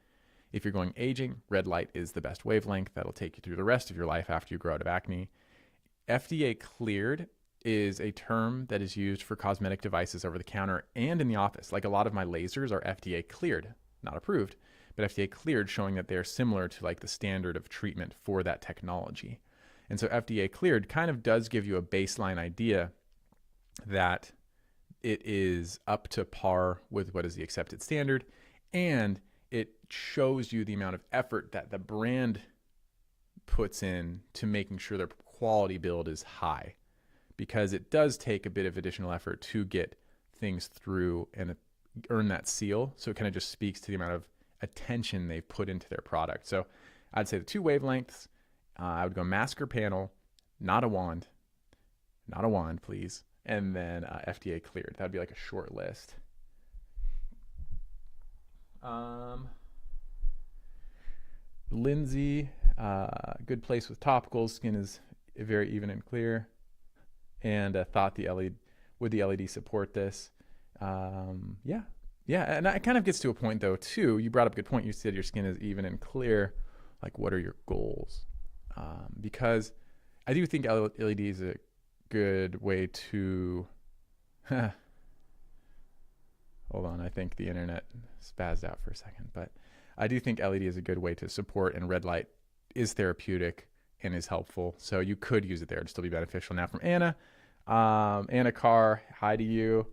If you're going aging, red light is the best wavelength. That'll take you through the rest of your life after you grow out of acne. FDA cleared is a term that is used for cosmetic devices over the counter and in the office. Like a lot of my lasers are FDA cleared, not approved, but FDA cleared, showing that they're similar to like the standard of treatment for that technology. And so FDA cleared kind of does give you a baseline idea that it is up to par with what is the accepted standard, and it shows you the amount of effort that the brand puts in to making sure their quality build is high, because it does take a bit of additional effort to get things through and earn that seal. So it kind of just speaks to the amount of attention they've put into their product. So I'd say the 2 wavelengths, I would go mask or panel, not a wand, please. And then FDA cleared. That'd be like a short list. Lindsay, good place with topicals. Skin is very even and clear. And thought would the LED support this? Yeah. And it kind of gets to a point though too. You brought up a good point. You said your skin is even and clear. Like, what are your goals? Because I do think LED is a good way to hold on, I think the internet spazzed out for a second, but I do think LED is a good way to support, and red light is therapeutic and is helpful, so you could use it there to still be beneficial. Now from Anna Carr, hi to you.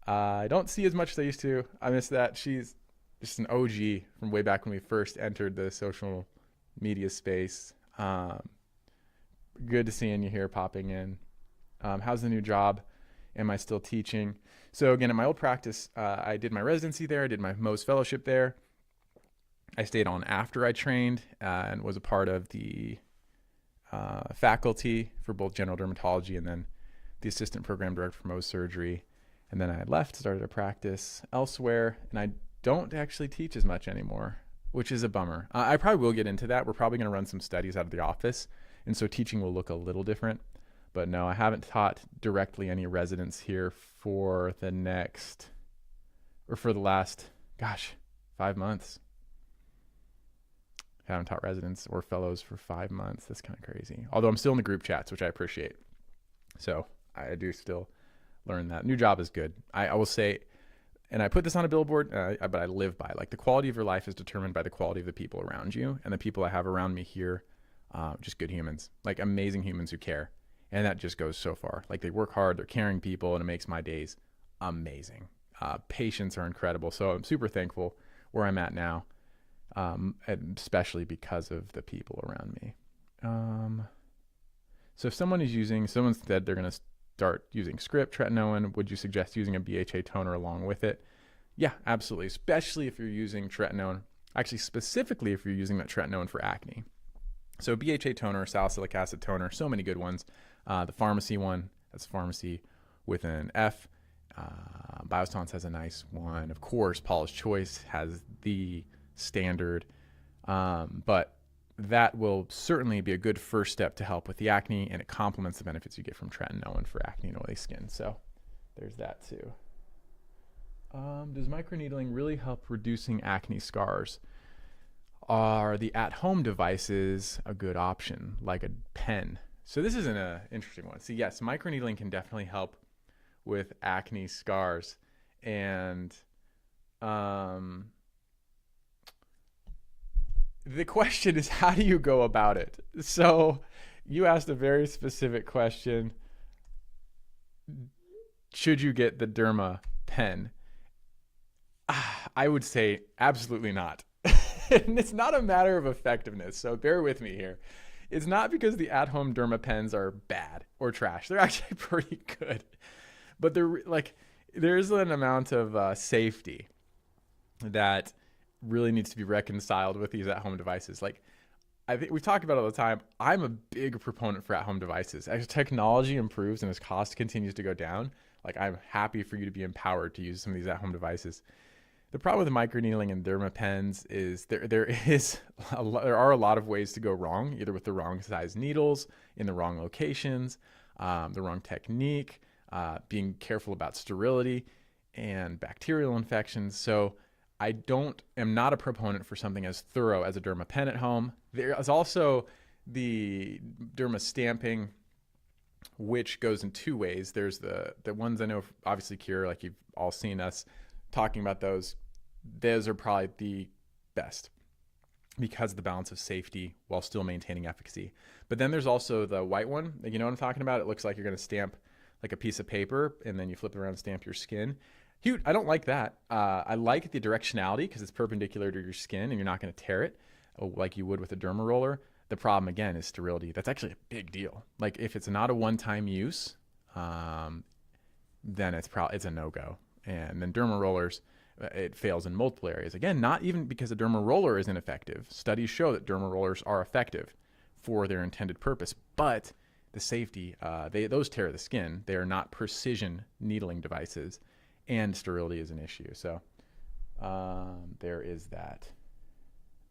I don't see as much as I used to. I miss that. She's just an OG from way back when we first entered the social media space. Good to seeing you here popping in. How's the new job? Am I still teaching? So again, at my old practice, I did my residency there. I did my Mohs fellowship there. I stayed on after I trained and was a part of the faculty for both general dermatology and then the assistant program director for Mohs surgery. And then I left, started a practice elsewhere, and I don't actually teach as much anymore, which is a bummer. I probably will get into that. We're probably going to run some studies out of the office, and so teaching will look a little different. But no, I haven't taught directly any residents here for the last, 5 months. I haven't taught residents or fellows for 5 months. That's kind of crazy. Although I'm still in the group chats, which I appreciate. So I do still learn that. New job is good. I will say, and I put this on a billboard, but I live by, like, the quality of your life is determined by the quality of the people around you. And the people I have around me here, just good humans, like amazing humans who care. And that just goes so far. Like, they work hard, they're caring people, and it makes my days amazing. Patients are incredible. So I'm super thankful where I'm at now, especially because of the people around me. So if someone said they're going to start using script tretinoin, would you suggest using a BHA toner along with it? Yeah, absolutely. Especially if you're using tretinoin, actually specifically if you're using that tretinoin for acne. So BHA toner, salicylic acid toner, so many good ones. The pharmacy one, that's pharmacy with an F. Biossance has a nice one. Of course, Paula's Choice has the standard, but that will certainly be a good first step to help with the acne, and it complements the benefits you get from tretinoin for acne and oily skin. So there's that too. Does microneedling really help reducing acne scars? Are the at-home devices a good option, like a pen? So this is an interesting one. So yes, microneedling can definitely help with acne scars. And the question is, how do you go about it? So you asked a very specific question. Should you get the Derma pen? I would say absolutely not. And it's not a matter of effectiveness, so bear with me here. It's not because the at-home Derma pens are bad or trash. They're actually pretty good. But there's an amount of safety that really needs to be reconciled with these at-home devices. Like, I think we talk about it all the time. I'm a big proponent for at-home devices. As technology improves and as cost continues to go down, like, I'm happy for you to be empowered to use some of these at-home devices. The problem with microneedling and Derma pens is there are a lot of ways to go wrong, either with the wrong size needles, in the wrong locations, the wrong technique, being careful about sterility and bacterial infections. So I am not a proponent for something as thorough as a Derma pen at home. There is also the Derma stamping, which goes in two ways. There's the ones I know, obviously Cure, like you've all seen us talking about those. Those are probably the best because of the balance of safety while still maintaining efficacy. But then there's also the white one. You know what I'm talking about? It looks like you're going to stamp like a piece of paper and then you flip it around and stamp your skin. I don't like that. I like the directionality because it's perpendicular to your skin and you're not going to tear it like you would with a derma roller. The problem, again, is sterility. That's actually a big deal. Like, if it's not a one-time use, then it's a no-go. And then derma rollers, it fails in multiple areas. Again, not even because a derma roller isn't effective. Studies show that derma rollers are effective for their intended purpose, but the safety, those tear the skin. They are not precision needling devices, and sterility is an issue. So there is that.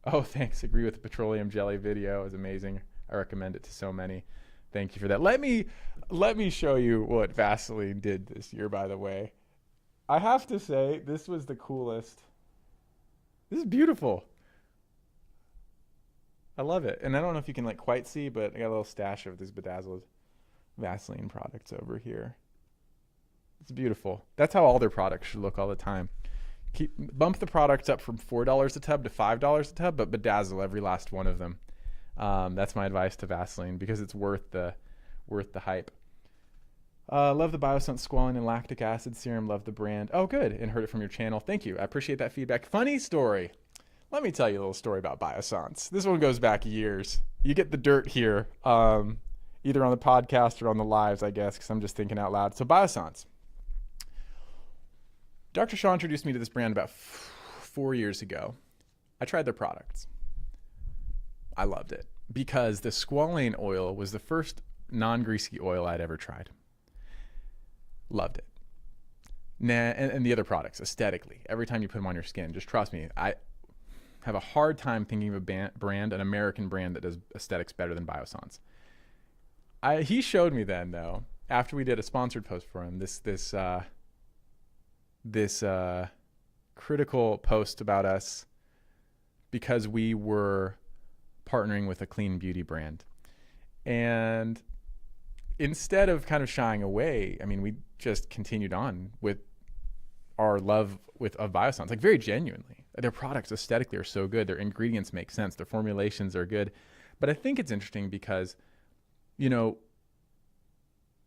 Oh, thanks. Agree with the petroleum jelly video. It was amazing. I recommend it to so many. Thank you for that. Let me show you what Vaseline did this year, by the way. I have to say, this was the coolest. This is beautiful. I love it. And I don't know if you can quite see, but I got a little stash of these bedazzled Vaseline products over here. It's beautiful. That's how all their products should look all the time. Bump the products up from $4 a tub to $5 a tub, but bedazzle every last one of them. That's my advice to Vaseline because it's worth the hype. Love the Biossance squalene and lactic acid serum. Love the brand. Oh, good. And heard it from your channel. Thank you. I appreciate that feedback. Funny story. Let me tell you a little story about Biossance. This one goes back years. You get the dirt here, either on the podcast or on the lives, I guess, because I'm just thinking out loud. So Biossance. Dr. Shaw introduced me to this brand about 4 years ago. I tried their products. I loved it because the squalane oil was the first non-greasy oil I'd ever tried. Loved it. And the other products, aesthetically, every time you put them on your skin, just trust me, I have a hard time thinking of a brand, an American brand, that does aesthetics better than Biossance. He showed me then, though, after we did a sponsored post for him, this critical post about us because we were partnering with a clean beauty brand. And instead of kind of shying away, I mean, we just continued on with our love of Biossance, very genuinely. Their products aesthetically are so good. Their ingredients make sense. Their formulations are good. But I think it's interesting because,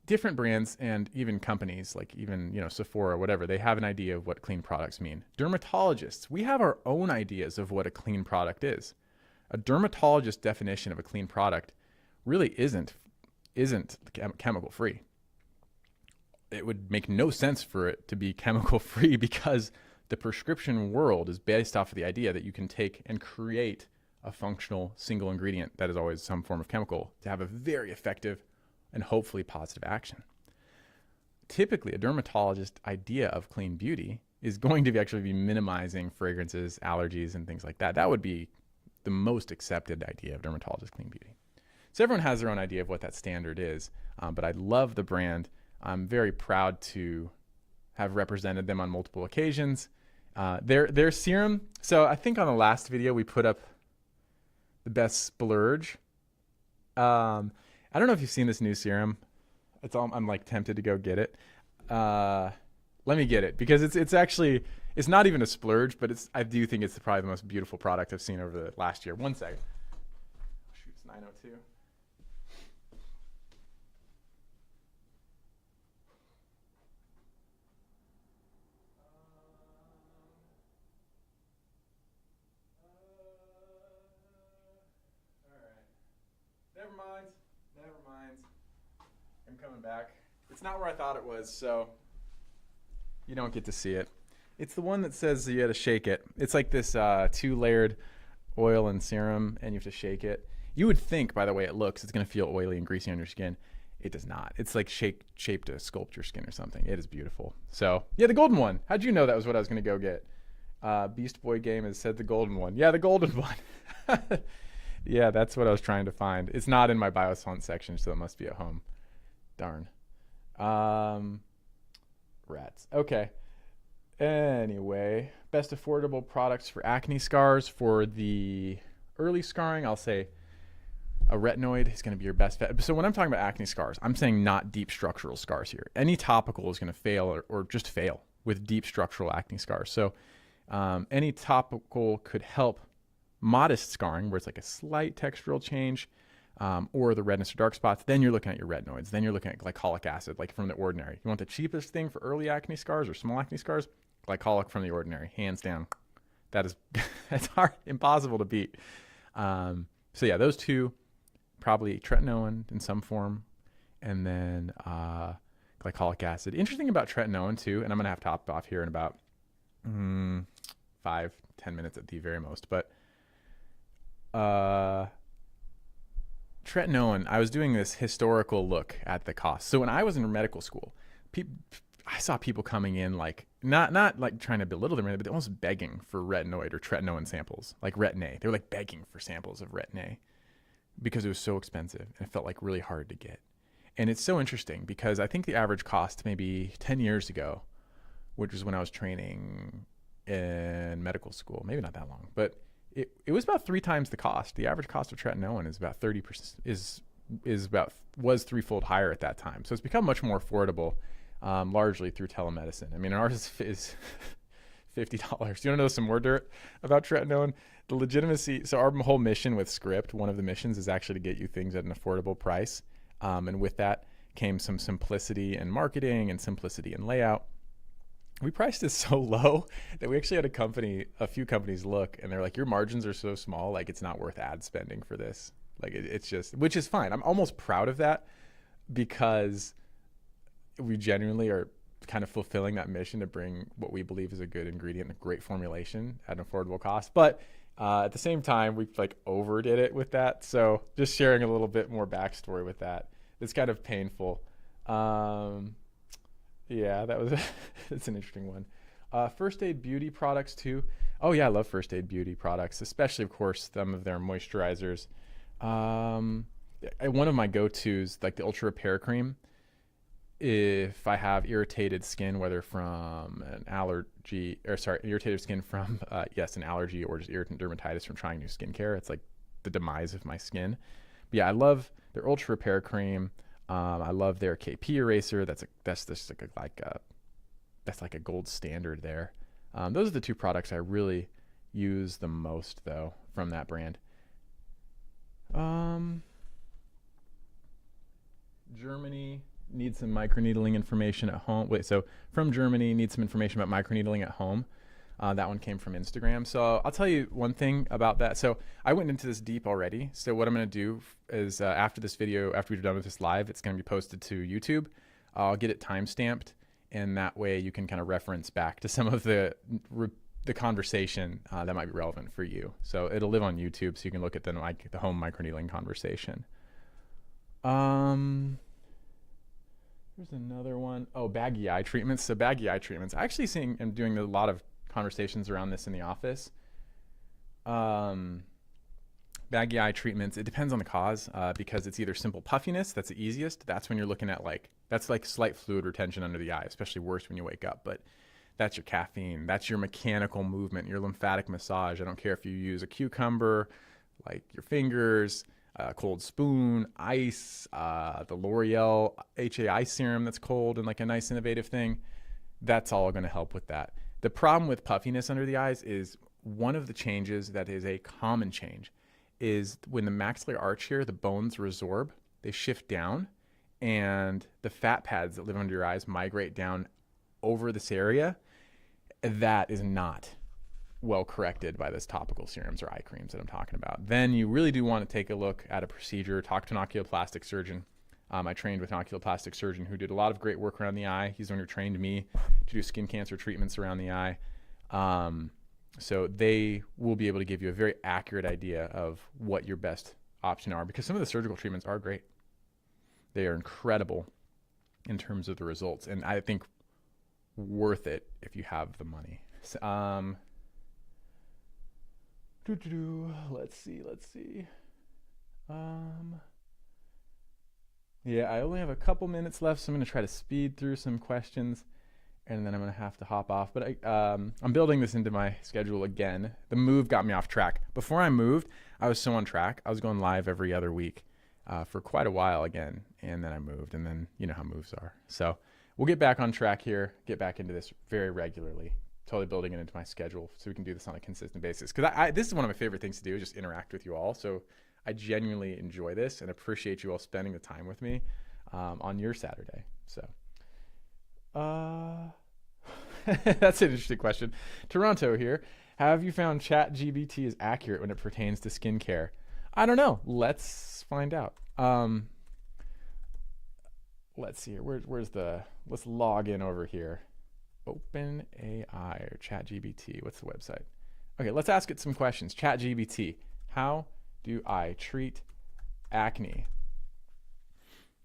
different brands and even companies like Sephora or whatever, they have an idea of what clean products mean. Dermatologists, we have our own ideas of what a clean product is. A dermatologist definition of a clean product really isn't chemical free. It would make no sense for it to be chemical free because the prescription world is based off of the idea that you can take and create a functional single ingredient that is always some form of chemical to have a very effective and hopefully positive action. Typically, a dermatologist idea of clean beauty is going to actually be minimizing fragrances, allergies, and things like that. That would be the most accepted idea of dermatologist clean beauty. So everyone has their own idea of what that standard is, but I love the brand. I'm very proud to have represented them on multiple occasions. Their serum, so I think on the last video we put up the best splurge. I don't know if you've seen this new serum. I'm like tempted to go get it. Let me get it because it's not even a splurge, but I do think it's probably the most beautiful product I've seen over the last year. One second. Shoot, it's 9:02. All right. Never mind. I'm coming back. It's not where I thought it was, so you don't get to see it. It's the one that says you had to shake it. It's like this 2-layered oil and serum, and you have to shake it. You would think, by the way it looks, it's going to feel oily and greasy on your skin. It does not. It's like shaped to sculpt your skin or something. It is beautiful. So, yeah, the golden one. How'd you know that was what I was going to go get? Beast Boy Game has said the golden one. Yeah, the golden one. Yeah, that's what I was trying to find. It's not in my Biosfont section, so it must be at home. Darn. Rats. Okay. Anyway, best affordable products for acne scars. For the early scarring, I'll say a retinoid is going to be your best bet. So when I'm talking about acne scars, I'm saying not deep structural scars here. Any topical is going to fail or just fail with deep structural acne scars. So any topical could help modest scarring where it's like a slight textural change, or the redness or dark spots. Then you're looking at your retinoids. Then you're looking at glycolic acid, like from The Ordinary. You want the cheapest thing for early acne scars or small acne scars? Glycolic from The Ordinary, hands down. That's hard, impossible to beat. So yeah, those two, probably tretinoin in some form, and then glycolic acid. Interesting about tretinoin too, and I'm gonna have to hop off here in about 5-10 minutes at the very most, but tretinoin, I was doing this historical look at the cost. So when I was in medical school, I saw people coming in like not like trying to belittle them, but they're almost begging for retinoid or tretinoin samples, like Retin-A. They were like begging for samples of Retin-A because it was so expensive and it felt like really hard to get. And it's so interesting because I think the average cost maybe 10 years ago, which was when I was training in medical school, maybe not that long, but it was about 3 times the cost. The average cost of tretinoin is about 30%, was threefold higher at that time. So it's become much more affordable, largely through telemedicine. I mean, ours is $50. You want to know some more dirt about tretinoin? The legitimacy. So our whole mission with Script, one of the missions is actually to get you things at an affordable price. And with that came some simplicity in marketing and simplicity in layout. We priced it so low that we actually had a few companies look, and they're like, your margins are so small, like it's not worth ad spending for this. Like it's just, which is fine. I'm almost proud of that because we genuinely are kind of fulfilling that mission to bring what we believe is a good ingredient and a great formulation at an affordable cost. But at the same time, we like overdid it with that. So just sharing a little bit more backstory with that. It's kind of painful. Yeah, that's an interesting one. First Aid Beauty products too. Oh yeah, I love First Aid Beauty products, especially of course some of their moisturizers. One of my go-tos, like the Ultra Repair Cream, if I have irritated skin, whether from irritated skin from an allergy or just irritant dermatitis from trying new skincare, it's like the demise of my skin. But yeah, I love their Ultra Repair Cream. I love their KP eraser. That's like a gold standard there. Those are the 2 products I really use the most though from that brand. Germany needs some microneedling information at home. From Germany, needs some information about microneedling at home. That one came from Instagram. So I'll tell you one thing about that. So I went into this deep already. So what I'm going to do is after this video, after we're done with this live, it's going to be posted to YouTube. I'll get it timestamped, and that way you can kind of reference back to some of the conversation that might be relevant for you. So it'll live on YouTube, so you can look at the home microneedling conversation. There's another one. Oh, baggy eye treatments. So baggy eye treatments. I actually seeing and doing a lot of conversations around this in the office. Um, Baggy eye treatments. It depends on the cause because it's either simple puffiness. That's the easiest. That's when you're looking at that's like slight fluid retention under the eye, especially worse when you wake up. But that's your caffeine. That's your mechanical movement, your lymphatic massage. I don't care if you use a cucumber, like your fingers, a cold spoon, ice, the L'Oreal HA ice serum that's cold and like a nice innovative thing. That's all going to help with that. The problem with puffiness under the eyes is one of the changes that is a common change is when the maxillary arch here, the bones resorb, they shift down, and the fat pads that live under your eyes migrate down over this area. That is not well corrected by those topical serums or eye creams that I'm talking about. Then you really do want to take a look at a procedure, talk to an oculoplastic surgeon. I trained with an oculoplastic surgeon who did a lot of great work around the eye. He's the one who trained me to do skin cancer treatments around the eye. So they will be able to give you a very accurate idea of what your best option are, because some of the surgical treatments are great. They are incredible in terms of the results, and I think worth it if you have the money. Let's see. Yeah, I only have a couple minutes left, so I'm going to try to speed through some questions, and then I'm going to have to hop off. But I'm building this into my schedule again. The move got me off track. Before I moved, I was so on track. I was going live every other week for quite a while again, and then I moved, and then you know how moves are. So we'll get back on track here, get back into this very regularly, totally building it into my schedule so we can do this on a consistent basis. Because this is one of my favorite things to do, is just interact with you all. So I genuinely enjoy this and appreciate you all spending the time with me on your Saturday. So that's an interesting question. Toronto here. Have you found ChatGPT is accurate when it pertains to skincare? I don't know. Let's find out. Let's see here. Let's log in over here. OpenAI or ChatGPT. What's the website? Okay, let's ask it some questions. ChatGPT. How do I treat acne?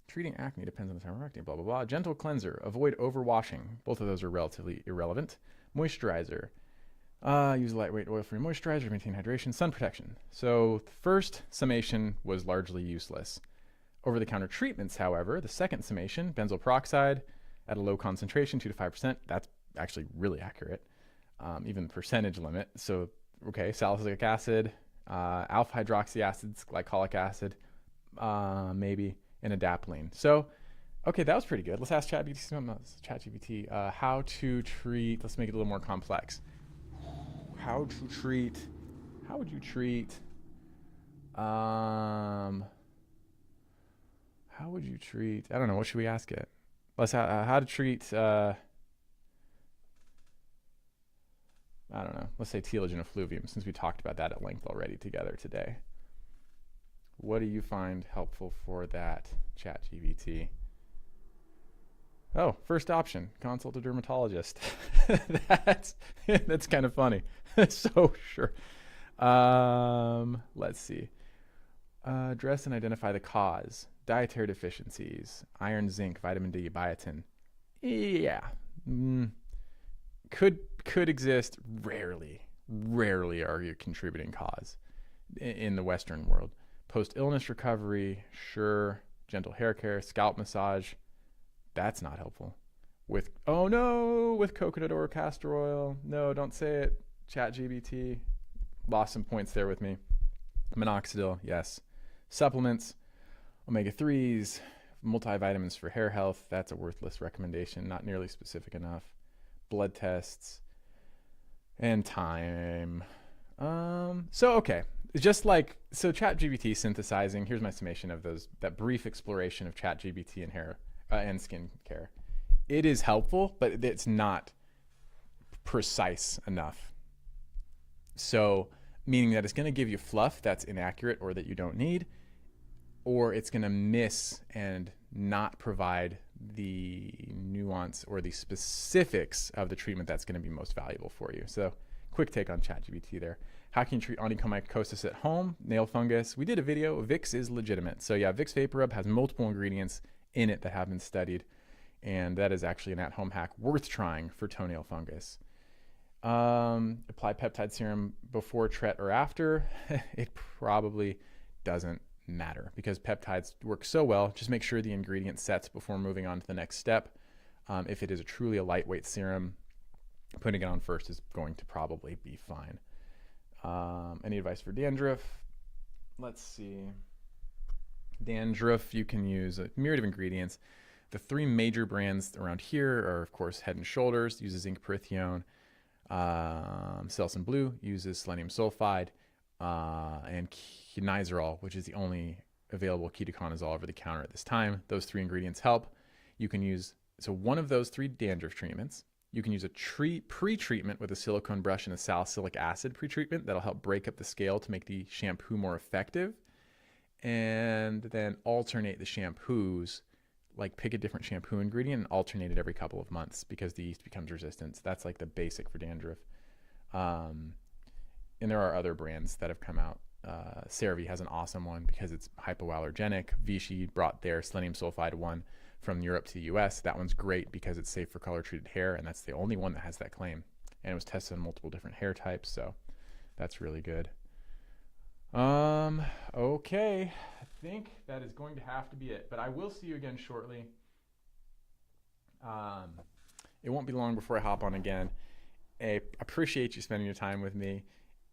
Treating acne depends on the time of acne, blah, blah, blah. Gentle cleanser. Avoid overwashing. Both of those are relatively irrelevant. Moisturizer. Use lightweight oil-free moisturizer to maintain hydration. Sun protection. So the first summation was largely useless. Over-the-counter treatments, however, the second summation, benzoyl peroxide at a low concentration, 2 to 5%. That's actually really accurate. Even the percentage limit. So, okay, salicylic acid, alpha hydroxy acids, glycolic acid, maybe, and adapalene. So, okay, that was pretty good. Let's ask ChatGPT how to treat. Let's make it a little more complex. How would you treat? How would you treat? I don't know. What should we ask it? Let's how to treat. I don't know. Let's say telogen effluvium, since we talked about that at length already together today. What do you find helpful for that, ChatGPT? Oh, first option, consult a dermatologist. That's kind of funny. So sure. Let's see. Address and identify the cause. Dietary deficiencies, iron, zinc, vitamin D, biotin. Yeah. Could exist. Rarely are you a contributing cause in the Western world. Post-illness recovery, sure. Gentle hair care, scalp massage. That's not helpful. With coconut or castor oil. No, don't say it. ChatGPT lost some points there with me. Minoxidil, yes. Supplements, omega-3s, multivitamins for hair health. That's a worthless recommendation, not nearly specific enough. Blood tests, and time. Okay. ChatGPT synthesizing. Here's my summation of that brief exploration of ChatGPT and hair and skin care. It is helpful, but it's not precise enough. So, meaning that it's going to give you fluff that's inaccurate or that you don't need, or it's going to miss and not provide the nuance or the specifics of the treatment that's going to be most valuable for you. So, quick take on ChatGPT there. How can you treat onychomycosis at home? Nail fungus. We did a video. Vicks is legitimate. So yeah, Vicks Vapor Rub has multiple ingredients in it that have been studied. And that is actually an at-home hack worth trying for toenail fungus. Apply peptide serum before tret or after. It probably doesn't matter because peptides work so well. Just make sure the ingredient sets before moving on to the next step. If it is truly a lightweight serum, putting it on first is going to probably be fine. Any advice for dandruff? Let's see. Dandruff, you can use a myriad of ingredients. The three major brands around here are, of course, Head & Shoulders uses zinc pyrithione. Selsun Blue uses selenium sulfide. And Nizoral, which is the only available ketoconazole over the counter at this time. Those three ingredients help. You can use, so one of those three dandruff treatments, you can use a pre-treatment with a silicone brush and a salicylic acid pre-treatment. That'll help break up the scale to make the shampoo more effective. And then alternate the shampoos, like pick a different shampoo ingredient and alternate it every couple of months because the yeast becomes resistant. That's like the basic for dandruff. And there are other brands that have come out. CeraVe has an awesome one because it's hypoallergenic. Vichy brought their selenium sulfide one from Europe to the US. That one's great because it's safe for color treated hair, and that's the only one that has that claim. And it was tested on multiple different hair types, so that's really good. Okay, I think that is going to have to be it, but I will see you again shortly. It won't be long before I hop on again. I appreciate you spending your time with me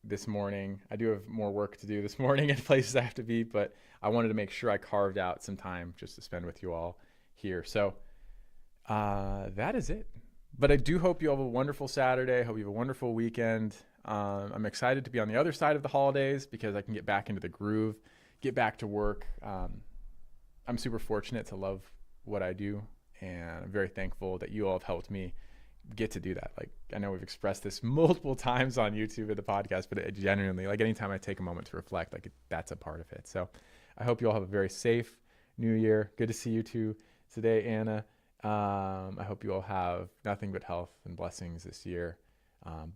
this morning. I do have more work to do this morning and places I have to be, but I wanted to make sure I carved out some time just to spend with you all here. So that is it. But I do hope you have a wonderful Saturday. I hope you have a wonderful weekend. I'm excited to be on the other side of the holidays because I can get back into the groove, get back to work. I'm super fortunate to love what I do, and I'm very thankful that you all have helped me get to do that. Like, I know we've expressed this multiple times on YouTube and the podcast, but it genuinely, like, anytime I take a moment to reflect, like, that's a part of it. So I hope you all have a very safe new year. Good to see you too today, Anna. I hope you all have nothing but health and blessings this year.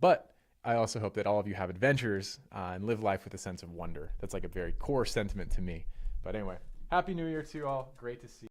But I also hope that all of you have adventures and live life with a sense of wonder. That's like a very core sentiment to me. But anyway, Happy New Year to you all. Great to see you.